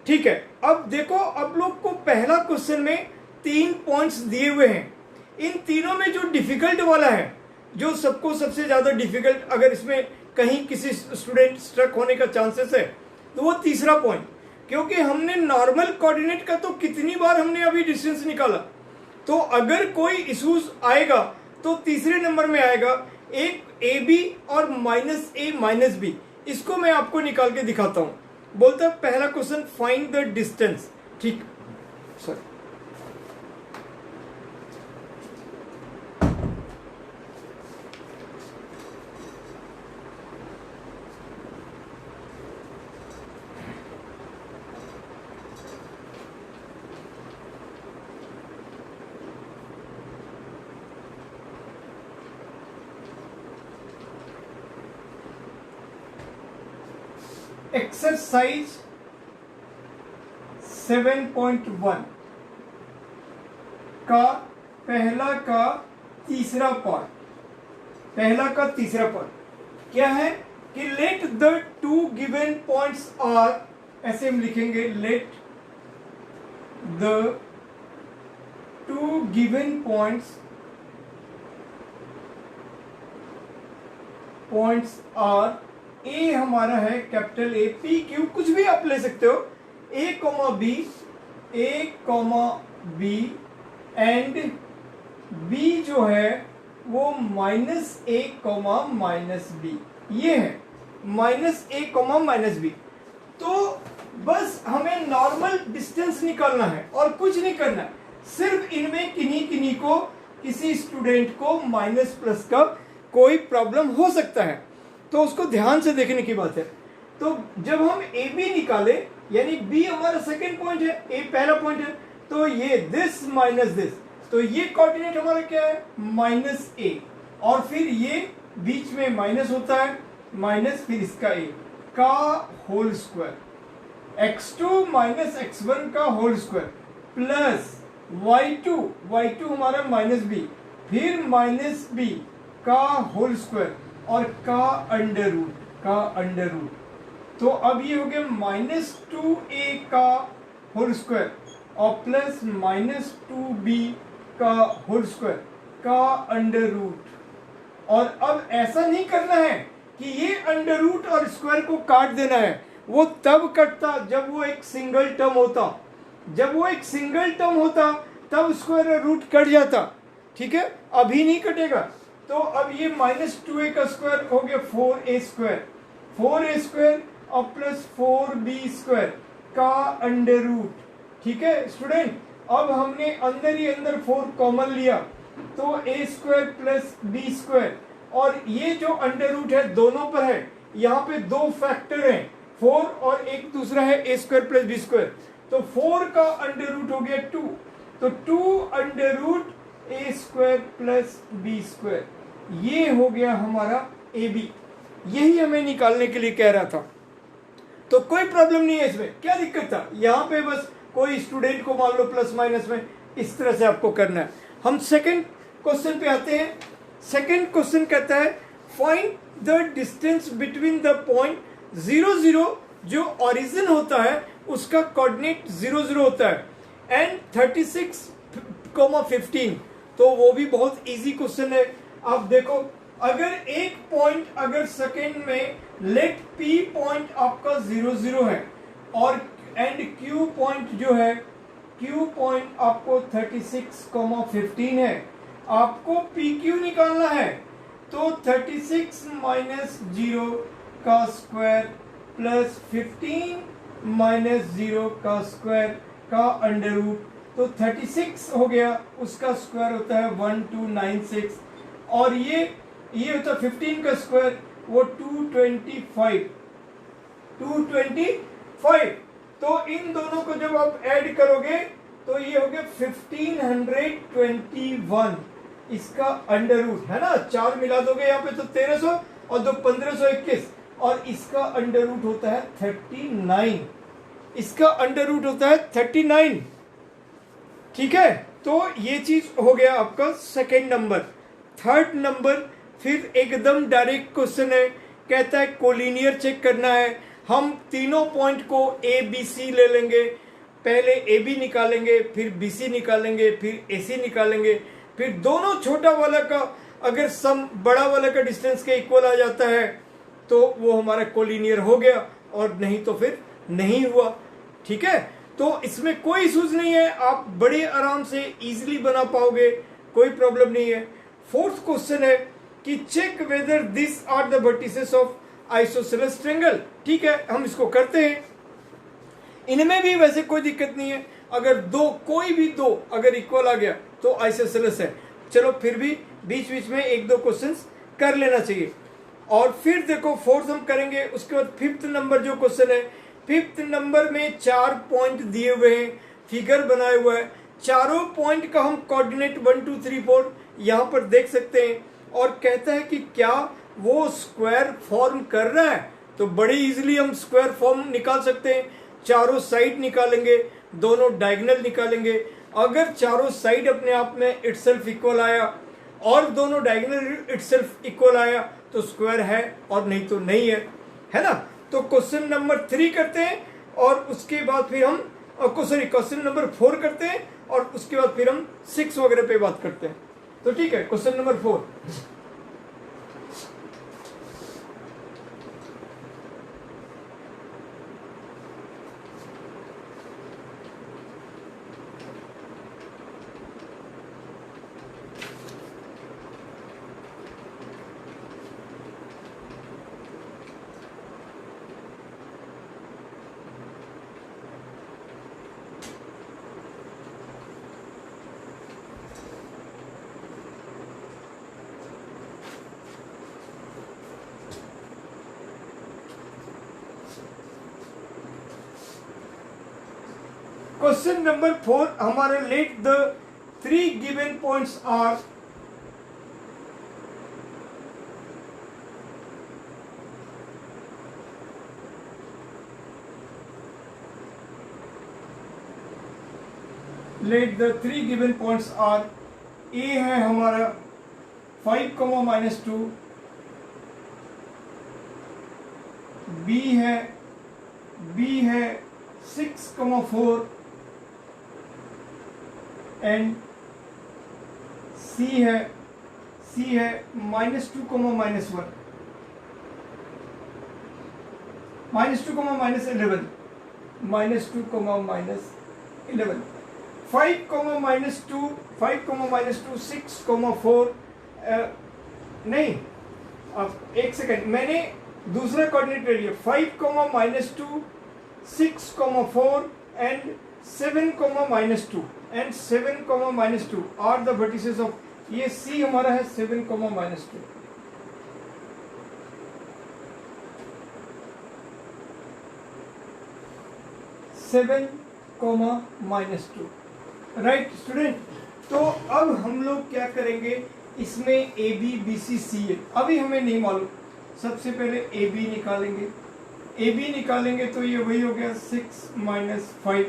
ठीक है, अब देखो, अब लोग को पहला क्वेश्चन में 3 पॉइंट्स दिए हुए हैं. इन तीनों में जो डिफिकल्ट वाला है, जो सबको सबसे ज्यादा डिफिकल्ट, अगर इसमें कहीं किसी स्टूडेंट स्ट्रक होने का चांसेस है, तो वो तीसरा पॉइंट. क्योंकि हमने नॉर्मल कोऑर्डिनेट का तो कितनी बार हमने अभी डिस्टेंस निकाला, तो अगर कोई इश्यूज आएगा तो तीसरे नंबर में आएगा एक ए बी और -a-b. इसको मैं आपको निकाल के दिखाता हूं. बोलता पहला क्वेश्चन, फाइंड द डिस्टेंस. ठीक, सॉरी, एक्सरसाइज 7.1 का पहला का तीसरा पार्ट क्या है कि let the two given points are, ऐसे हम लिखेंगे, let the two given points are. A हमारा है कैपिटल ए, पी क्यू, कुछ भी आप ले सकते हो, ए कॉमा बी एंड बी जो है वो -a, -b. ये है -a, -b. तो बस हमें नॉर्मल डिस्टेंस निकालना है और कुछ नहीं करना है. सिर्फ इनमें किन्हीं को, किसी स्टूडेंट को माइनस प्लस का कोई प्रॉब्लम हो सकता है, तो उसको ध्यान से देखने की बात है. तो जब हम ए बी निकाले, यानी बी हमारा सेकंड पॉइंट है, ए पहला पॉइंट है, तो ये दिस माइनस दिस, तो ये कोऑर्डिनेट हमारा क्या है, -a. और फिर ये बीच में माइनस होता है, माइनस फिर इसका a का होल स्क्वायर, x2 - x1 का होल स्क्वायर, प्लस y2 हमारा -b, फिर -b का होल स्क्वायर और का अंडर रूट. तो अब ये हो गया -2a का होल स्क्वायर और प्लस -2b का होल स्क्वायर का अंडर रूट. और अब ऐसा नहीं करना है कि ये अंडर रूट और स्क्वायर को काट देना है. वो तब कटता जब वो एक सिंगल टर्म होता, तब स्क्वायर और रूट कट जाता. ठीक है, अभी नहीं कटेगा. तो अब ये -2a का स्क्वायर हो गया 4a स्क्वायर और प्लस 4b² का अंडर रूट. ठीक है स्टूडेंट, अब हमने अंदर ही अंदर 4 कॉमन लिया, तो a² प्लस b², और ये जो अंडर रूट है दोनों पर है, यहाँ पे 2 फैक्टर हैं, 4 और एक दूसरा है a² प्लस b². तो 4 का अंडर रूट हो गया 2, तो 2 under root a² plus b². ये हो गया हमारा ab. यही हमें निकालने के लिए कह रहा था, तो कोई प्रॉब्लम नहीं है इसमें. क्या दिक्कत था, यहाँ पे बस कोई स्टूडेंट को मान लो प्लस माइनस में इस तरह से आपको करना है. हम सेकंड क्वेश्चन पे आते हैं. सेकंड क्वेश्चन कहता है find the distance between the point 0, 0, जो ओरिजिन होता है उसका कोऑर्डिनेट 0, 0 होता है, एंड 36 8,15, तो वो भी बहुत इजी क्वेश्चन है। आप देखो, अगर एक पॉइंट अगर सेकेंड में लेट पी पॉइंट आपका 0 0 है और एंड क्यू पॉइंट जो है, क्यू पॉइंट आपको 36,15 है, आपको पी क्यू निकालना है। तो 36 माइनस 0 का स्क्वायर प्लस 15 माइनस 0 का स्क्वायर का अंडर रूट, तो 36 हो गया, उसका स्क्वायर होता है 1296, और ये होता है 15 का स्क्वायर, वो 225। तो इन दोनों को जब आप ऐड करोगे तो ये हो गया 1521, इसका अंडर रूट है ना, 4 मिला दोगे यहाँ पे तो 1300 और 2 1521, और इसका अंडर रूट होता है 39, इसका अंडर रूट होता है 39। ठीक है, तो ये चीज हो गया आपका सेकेंड नंबर। थर्ड नंबर फिर एकदम डायरेक्ट क्वेश्चन है, कहता है कोलिनियर चेक करना है। हम तीनों पॉइंट को ए बी सी ले लेंगे, पहले ए बी निकालेंगे, फिर बी सी निकालेंगे, फिर ए सी निकालेंगे, फिर दोनों छोटा वाला का अगर सम बड़ा वाला का डिस्टेंस के इक्वल आ जाता है तो वो हमारा कोलिनियर हो गया, और नहीं तो फिर नहीं हुआ। ठीक है, तो इसमें कोई इश्यूज नहीं है, आप बड़े आराम से इजीली बना पाओगे, कोई प्रॉब्लम नहीं है। फोर्थ क्वेश्चन है कि check whether this are the vertices of isosceles triangle. ठीक है, हम इसको करते हैं। इनमें भी वैसे कोई दिक्कत नहीं है, अगर कोई भी दो अगर इक्वल आ गया तो आइसोसेलेस है। चलो फिर भी बीच बीच में एक दो क्वेश्चंस कर लेना चाहिए। और फिर देखो फोर्थ हम करेंगे, उसके बाद फिफ्थ नंबर जो क्वेश्चन है, फिफ्थ नंबर में 4 पॉइंट दिए हुए हैं, फिगर बनाए हुआ है, चारों पॉइंट का हम कोऑर्डिनेट 1 2 3 4 यहाँ पर देख सकते हैं, और कहता है कि क्या वो स्क्वायर फॉर्म कर रहा है। तो बड़े इजीली हम स्क्वायर फॉर्म निकाल सकते हैं, चारों साइड निकालेंगे, दोनों डायगोनल निकालेंगे। अगर चारों साइड अपने आप में इटसेल्फ इक्वल आया और दोनों डायगोनल इटसेल्फ इक्वल आया तो स्क्वायर है, और नहीं तो नहीं है ना। तो क्वेश्चन नंबर 3 करते हैं, और उसके बाद फिर हम क्वेश्चन नंबर 4 करते हैं, और उसके बाद फिर हम 6 वगैरह पे बात करते हैं। तो ठीक है, क्वेश्चन नंबर 4। क्वेश्चन नंबर 4 हमारे, let the 3 given points are A है हमारा 5, -2, बी है 6, 4, एंड सी है -2, -1, -2, -11, 5, -2, 6, 4, नहीं, अब एक सेकेंड, मैंने दूसरा कोऑर्डिनेट ले लिया। 5, -2, 6, 4 and 7, -2 and 7, -2 are the vertices of, ये सी हमारा है 7, -2। राइट स्टूडेंट, तो अब हम लोग क्या करेंगे, इसमें ए बी बी सी सी है, अभी हमें नहीं मालूम। सबसे पहले ए बी निकालेंगे, तो ये वही हो गया 6 - 5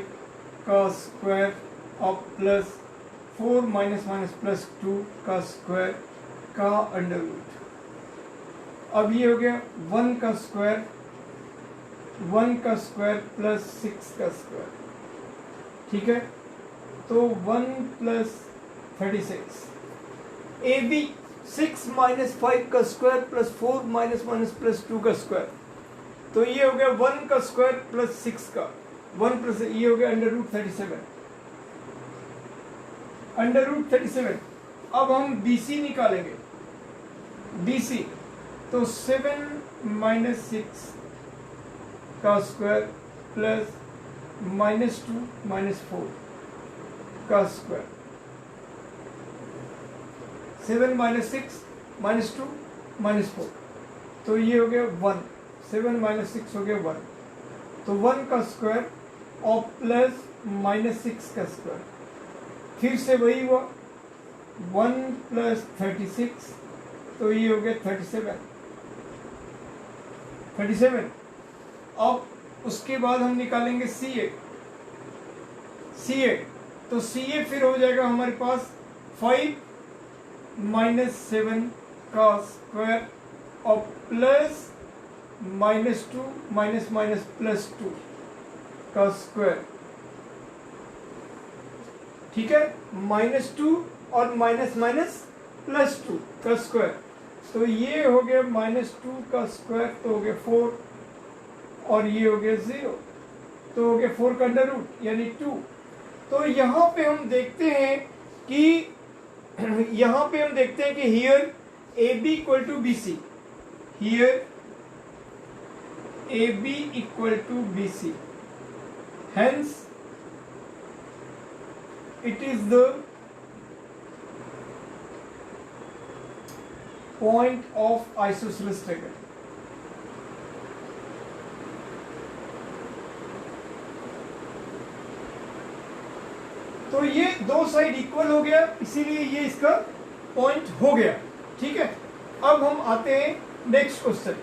का स्क्वायर और प्लस 4 - +2 का स्क्वायर का अंडर रूट। अब ये हो गया 1 का स्क्वायर प्लस 6 का स्क्वायर। ठीक है, तो 1 + 36। ए बी 6 माइनस 5 का square plus 4 minus minus plus 2 का स्क्वायर, तो ये हो गया 1 का स्क्वायर प्लस 6 का 1 प्लस, ये हो गया अंडर रूट 37, अंडर रूट 37। अब हम BC निकालेंगे, BC तो 7 माइनस 6 का स्क्वायर प्लस माइनस 2 माइनस 4 का स्क्वायर, 7 माइनस 6 माइनस 2 माइनस 4, तो ये हो गया 1, 7 माइनस 6 हो गया 1, तो 1 का स्क्वायर और प्लस माइनस 6 का स्क्वायर, फिर से वही हुआ 1 प्लस 36, तो ये हो गया 37। अब उसके बाद हम निकालेंगे CA, तो CA फिर हो जाएगा हमारे पास 5 माइनस 7 का स्क्वायर और plus minus 2 minus minus plus 2 का स्क्वायर, ठीक है, माइनस 2 और माइनस माइनस प्लस 2 का स्क्वायर, तो ये हो गया माइनस 2 का स्क्वायर, तो हो गया 4 और ये हो गया 0, तो हो गया 4 का अंडर रूट यानी 2। तो यहाँ पे हम देखते हैं कि here AB equal to BC, here AB equal to BC, hence it is the point of isosceles triangle। तो ये दो साइड इक्वल हो गया, इसीलिए ये इसका पॉइंट हो गया, ठीक है। अब हम आते हैं नेक्स्ट क्वेश्चन।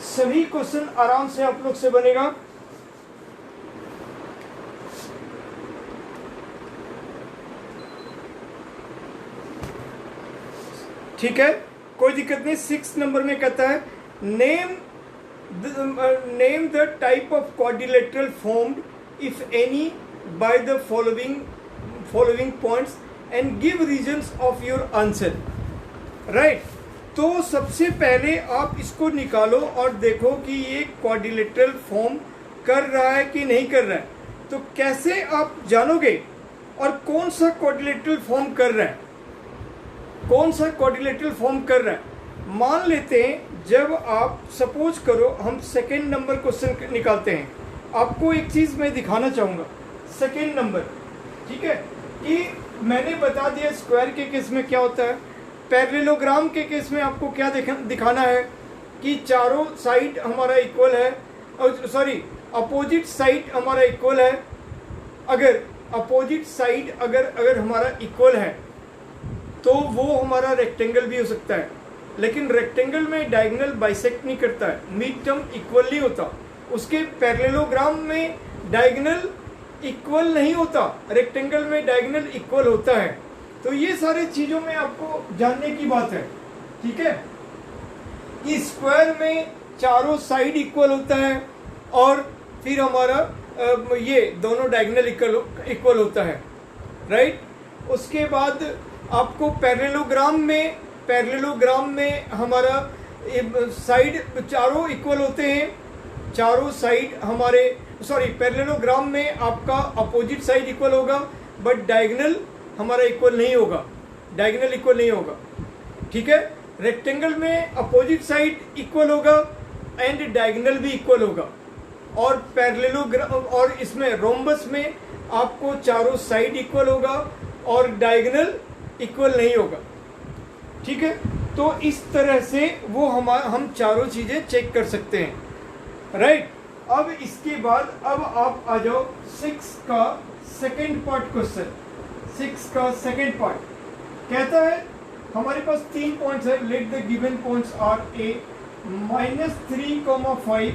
सभी क्वेश्चन आराम से आप लोग से बनेगा, ठीक है, कोई दिक्कत नहीं। 6 नंबर में कहता है name the type of quadrilateral formed if any by the following points and give reasons of your answer, right. तो सबसे पहले आप इसको निकालो और देखो कि ये क्वाड्रिलेटरल फॉर्म कर रहा है कि नहीं कर रहा है। तो कैसे आप जानोगे और कौन सा क्वाड्रिलेटरल फॉर्म कर रहा है, कौन सा क्वाड्रिलेटरल फॉर्म कर रहा है। मान लेते हैं जब आप सपोज करो हम सेकेंड नंबर क्वेश्चन निकालते हैं, आपको एक चीज मैं दिखाना चाहूंगा। सेकेंड नंबर, ठीक है, कि मैंने बता दिया स्क्वायर के केस में क्या होता है, पैरेललोग्राम के केस में आपको क्या दिखाना है कि चारों साइड हमारा इक्वल है, और सॉरी अपोजिट साइड हमारा इक्वल है। अगर अपोजिट साइड अगर हमारा इक्वल है तो वो हमारा रेक्टेंगल भी हो सकता है, लेकिन रेक्टेंगल में डायगोनल बाइसेक्ट नहीं करता है, मिड टर्म इक्वल नहीं होता। उसके पैरेललोग्राम में डायगोनल इक्वल नहीं होता, रेक्टेंगल में डायगोनल इक्वल होता है। तो ये सारे चीजों में आपको जानने की बात है, ठीक है। इस स्क्वायर में चारों साइड इक्वल होता है और फिर हमारा ये दोनों डायगोनल इक्वल होता है, राइट। उसके बाद आपको पैरेललोग्राम में हमारा साइड चारों इक्वल होते हैं, चारों साइड हमारे पैरेललोग्राम में आपका अपोजिट साइड इक्वल होगा, बट डायगोनल हमारा इक्वल नहीं होगा, डायगोनल इक्वल नहीं होगा, ठीक है। रेक्टेंगल में अपोजिट साइड इक्वल होगा एंड डायगोनल भी इक्वल होगा, और पैरेललोग्राम और इसमें रोम्बस में आपको चारों साइड इक्वल होगा और डायगोनल इक्वल नहीं होगा, ठीक है। तो इस तरह से वो हम चारों चीजें चेक कर सकते हैं, राइट। अब इसके बाद अब आप आ जाओ 6 का सेकेंड पार्ट क्वेश्चन। 6 का सेकेंड पार्ट कहता है हमारे पास 3 पॉइंट्स है, let the given points are A -3, 5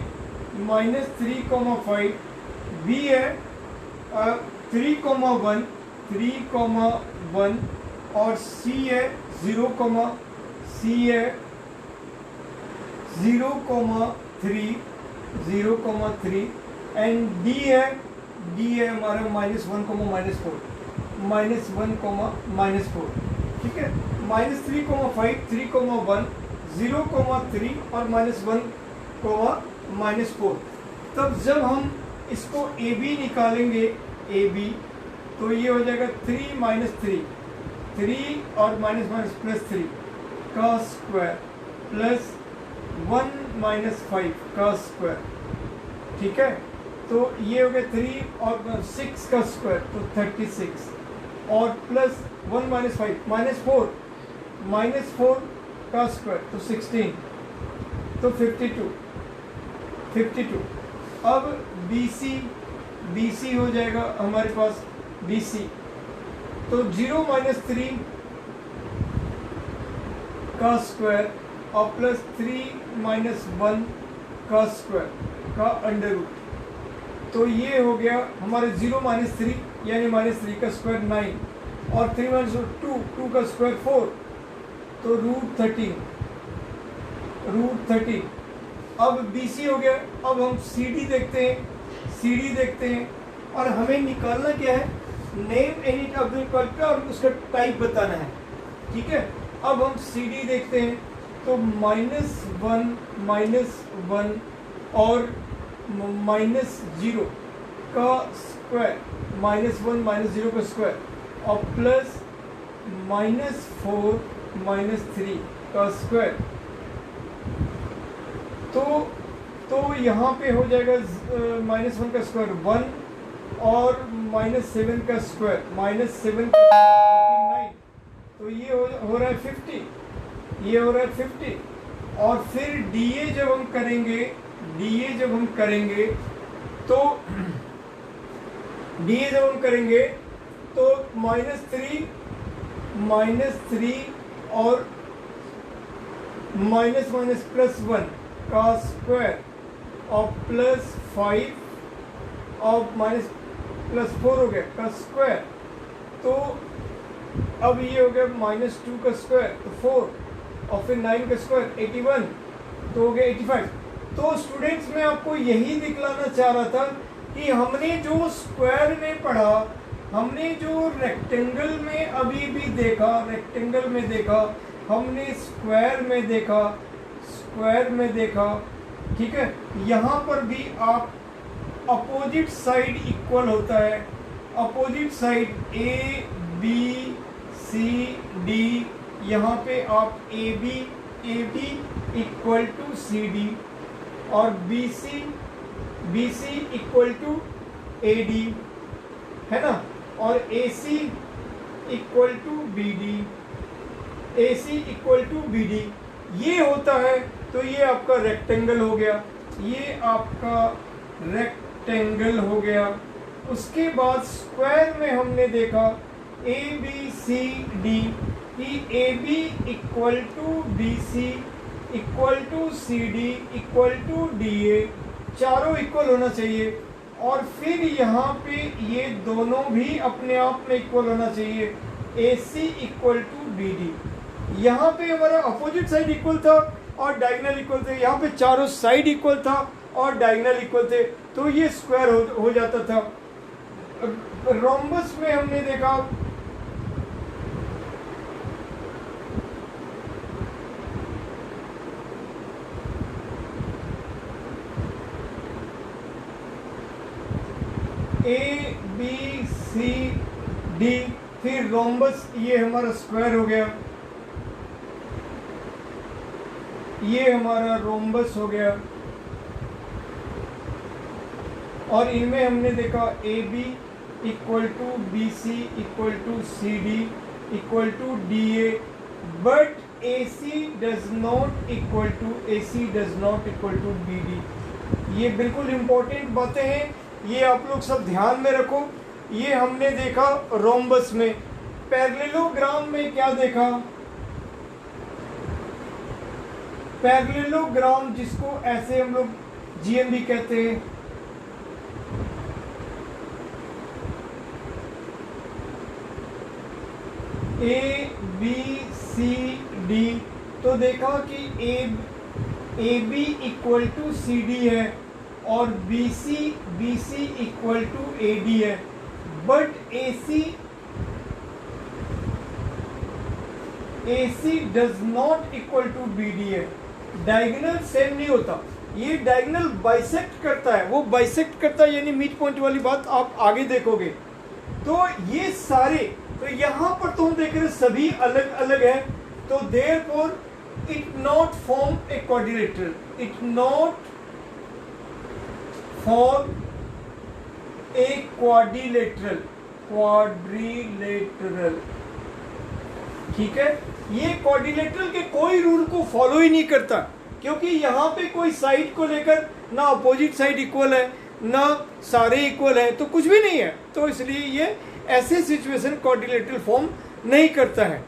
-3, 5 B है 3,1 3,1 और C है 0,C है 0,3 0,3 एंड D है हमारा -1, -4 -1, ठीक है। -3,5 3,1 0,3 और -1, -4। तब जब हम इसको AB निकालेंगे, AB तो ये हो जाएगा 3 -3 और -3 का स्क्वायर प्लस 1 -5 का स्क्वायर, ठीक है। तो ये हो गया 3 और 6 का स्क्वायर तो 36 और प्लस 1 -5 -4 का स्क्वायर तो 16 तो 52। अब BC हो जाएगा हमारे पास BC तो 0 -3 का स्क्वायर और प्लस 3 -1 का स्क्वायर का अंडर रूट। तो ये हो गया हमारे 0 -3 यानी -3 का स्क्वायर 9 और 3 -2 का स्क्वायर 4 तो √13। अब BC हो गया। अब हम CD देखते हैं और हमें निकालना क्या है, नेम एनी ऑब्जेक्ट का और उसका टाइप बताना है, ठीक है। अब हम CD देखते हैं तो -1 और -0 का स्क्वायर -1 -0 का स्क्वायर और प्लस -4 -3 का स्क्वायर तो यहाँ पे हो जाएगा -1 का स्क्वायर 1 और -7 का स्क्वायर -7 का 9 तो ये हो रहा है 50, ये हो रहा है 50। और फिर DA जब हम करेंगे तो -3 और +1 का स्क्वायर और +5 और +4 हो गया का स्क्वायर। तो अब ये हो गया -2 का स्क्वायर तो 4 और फिर 9 का स्क्वायर 81 तो हो गया 85। तो स्टूडेंट्स मैं आपको यही दिखलाना चाह रहा था कि हमने जो स्क्वायर में पढ़ा, हमने जो रेक्टेंगल में अभी भी देखा, हमने स्क्वायर में देखा, ठीक है। यहाँ पर भी आप अपोजिट साइड इक्वल होता है, अपोजिट साइड ABCD, यहाँ पे आप AB इक्वल टू CD और BC इक्वल टू AD है ना, और AC इक्वल टू BD, ये होता है। तो ये आपका रेक्टेंगल हो गया, उसके बाद स्क्वायर में हमने देखा ABCD कि AB equal to BC equal to CD equal to DA, चारों इक्वल होना चाहिए। और फिर यहाँ पे ये दोनों भी अपने आप में इक्वल होना चाहिए, AC इक्वल टू BD। यहाँ पे हमारा अपोजिट साइड इक्वल था और डायगोनल इक्वल थे, यहाँ पे चारों साइड इक्वल था और डायगोनल इक्वल थे, तो ये स्क्वायर हो जाता था। रोम्बस में हमने देखा ABCD, फिर रोम्बस ये हमारा स्क्वायर हो गया, ये हमारा रोम्बस हो गया। और इनमें हमने देखा AB equal to BC equal to CD equal to DA, but AC does not equal to BD। ये बिल्कुल इम्पोर्टेंट बातें हैं, ये आप लोग सब ध्यान में रखो। ये हमने देखा रोम्बस में। पैरेललोग्राम में क्या देखा, पैरेललोग्राम जिसको ऐसे हम लोग GM भी कहते हैं, ए बी सी डी, तो देखा कि A B equal to C D है और B C equal to A D है, but A C does not equal to B D है। डायगोनल सेम नहीं होता, ये डायगोनल बाइसेक्ट करता है, वो बाइसेक्ट करता है, यानी मिड पॉइंट वाली बात आप आगे देखोगे। तो ये सारे, तो यहां पर तो हम देख रहे सभी अलग अलग है, तो therefore it not form a quadrilateral, it not form a quadrilateral, ठीक है। ये क्वाड्रिलेटरल के कोई रूल को फॉलो ही नहीं करता, क्योंकि यहाँ पे कोई साइड को लेकर ना अपोजिट साइड इक्वल है ना सारे इक्वल है, तो कुछ भी नहीं है, तो इसलिए ये ऐसे सिचुएशन क्वाड्रिलेटरल फॉर्म नहीं करता है,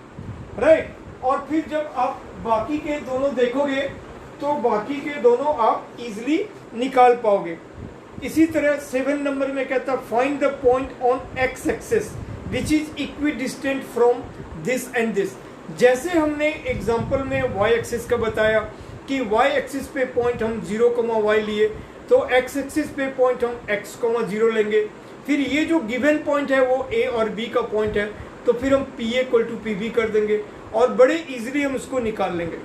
राइट। और फिर जब आप बाकी के दोनों देखोगे तो बाकी के दोनों आप इजिली निकाल पाओगे। इसी तरह 7 नंबर में कहता है find the point on x axis which is equidistant from this and this. जैसे हमने एग्जांपल में y एक्सिस का बताया कि y एक्सिस पे पॉइंट हम 0, y लिए, तो x एक्सिस पे पॉइंट हम x, 0 लेंगे। फिर ये जो गिवन पॉइंट है वो a और b का पॉइंट है, तो फिर हम PA = PB कर देंगे और बड़े इजीली हम उसको निकाल लेंगे,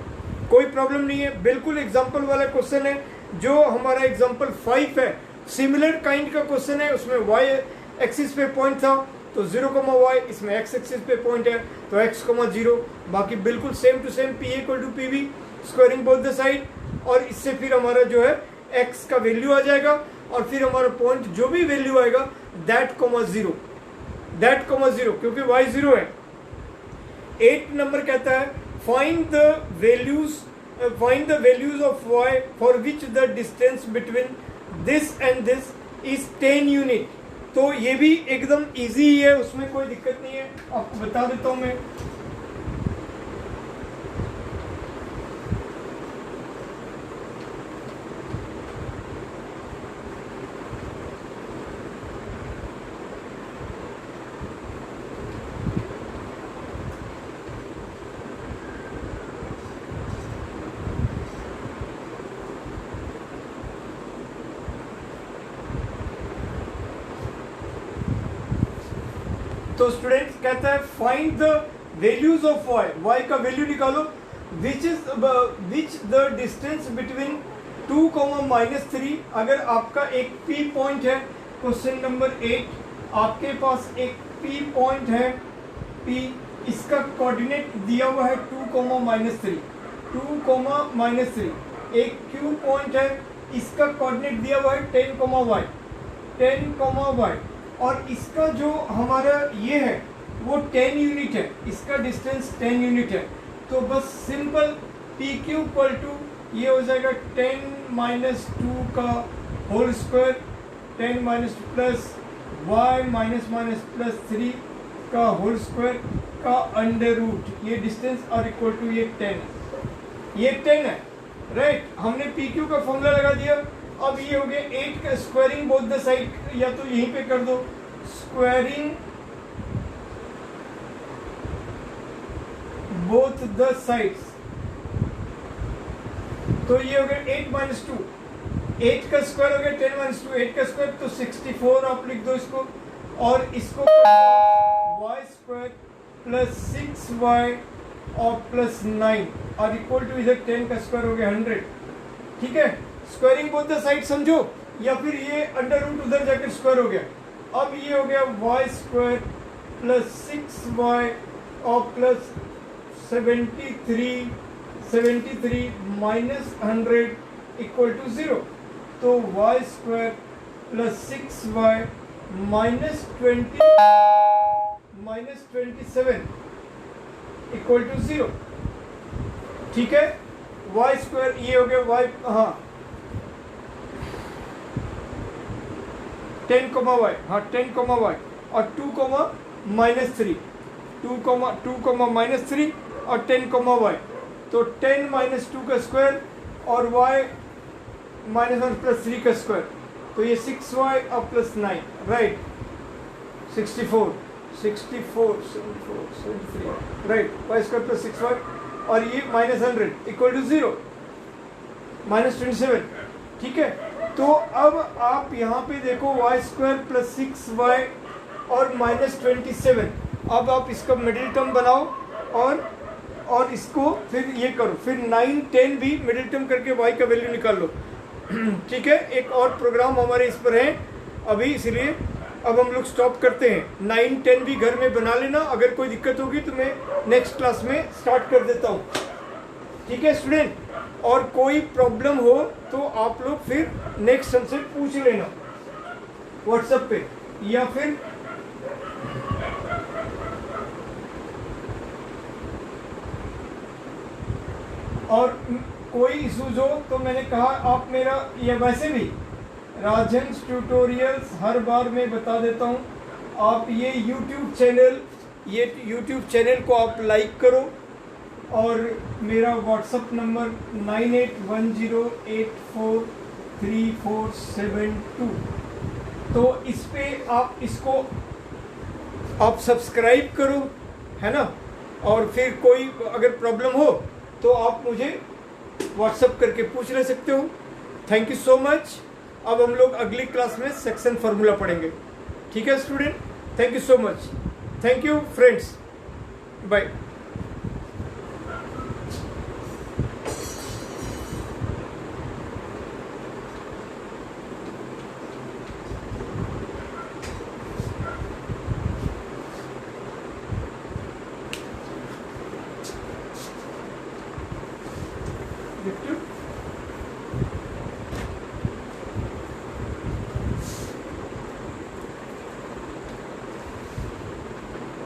कोई प्रॉब्लम नहीं है। बिल्कुल एग्जांपल वाला क्वेश्चन है, जो हमारा एग्जांपल 5 है, सिमिलर काइंड का क्वेश्चन है। उसमें y एक्सिस पे पॉइंट था तो 0, y, इसमें x एक्सिस पे पॉइंट है तो x, 0, बाकी बिल्कुल same to same PA = PB, squaring both the side, और इससे फिर हमारा जो है x का वैल्यू आ जाएगा और फिर हमारा पॉइंट जो भी वैल्यू आएगा दैट, 0, क्योंकि y 0 है। 8 नंबर कहता है find the values of y for which the distance between this and this is 10 unit. तो ये भी एकदम इजी ही है, उसमें कोई दिक्कत नहीं है, आपको बता देता हूं मैं। तो स्टूडेंट्स कहता है find the values of y का वैल्यू निकालो विच द डिस्टेंस बिटवीन 2, -3। अगर आपका एक P पॉइंट है, क्वेश्चन नंबर 8, आपके पास एक P पॉइंट है, P, इसका कोऑर्डिनेट दिया हुआ है 2, -3, 2, -3। एक Q पॉइंट है, इसका कोऑर्डिनेट दिया हुआ है 10, y, और इसका जो हमारा ये है वो 10 यूनिट है, इसका डिस्टेंस 10 यूनिट है। तो बस सिंपल PQ = ये हो जाएगा 10 - 2 का होल स्क्वायर, 10 - प्लस y +3 का होल स्क्वायर का अंडर रूट, ये डिस्टेंस और इक्वल टू ये 10, ये 10 है, राइट। हमने PQ का फॉर्मूला लगा दिया। अब ये हो गया 8 का स्क्वायरिंग बोथ द साइड, या तो यहीं पे कर दो स्क्वायरिंग बोथ द साइड्स, तो ये हो गया 8 - 2, 8 का स्क्वायर हो गया 10 - 2, 8 का स्क्वायर तो 64 आप लिख दो इसको, और इसको y² + 6y और +9 और इक्वल टू इधर 10 का स्क्वायर हो गया 100, ठीक है। स्क्वायरिंग बोथ द साइड समझो, या फिर ये अंडर रूट उधर जाकर स्क्वायर हो गया। अब ये हो गया y² + 6y और +73 -100 इक्वल टू 0, तो y² + 6y -27 इक्वल टू 0, ठीक है। y², ये हो गया y, हाँ 10, y, हाँ 10, y और 2, -3, 2, -3 और 10, y, तो 10 - 2 का स्क्वायर और y -1 + 3 का स्क्वायर, तो ये 6y और +9, right, 64। 64 right, y square plus 6y और ये -100 इक्वल टू 0 -27। ठीक है, तो अब आप यहाँ पे देखो वाई स्क्वायर प्लस 6y और -27। अब आप इसका मिडिल टर्म बनाओ और इसको फिर ये करो, फिर 9 10 भी मिडिल टर्म करके y का वैल्यू निकाल लो। ठीक है, एक और प्रोग्राम हमारे इस पर है अभी, इसलिए अब हम लोग स्टॉप करते हैं। 9 10 भी घर में बना लेना, अगर कोई दिक्कत होगी तो मैं नेक्स्ट क्लास में स्टार्ट कर देता हूँ। ठीक है स्टूडेंट, और कोई प्रॉब्लम हो तो आप लोग फिर नेक्स्ट हमसे पूछ लेना व्हाट्सएप पे, या फिर और कोई इशूज हो तो मैंने कहा आप मेरा, या वैसे भी राजन ट्यूटोरियल्स हर बार मैं बता देता हूँ, आप ये यूट्यूब चैनल को आप लाइक करो, और मेरा व्हाट्सअप नंबर 9810843472, तो इस पे आप इसको आप सब्सक्राइब करो, है ना। और फिर कोई अगर प्रॉब्लम हो तो आप मुझे व्हाट्सअप करके पूछ ले सकते हो। Thank you so much. अब हम लोग अगली क्लास में सेक्शन फार्मूला पढ़ेंगे। ठीक है student, thank you so much, thank you friends, bye.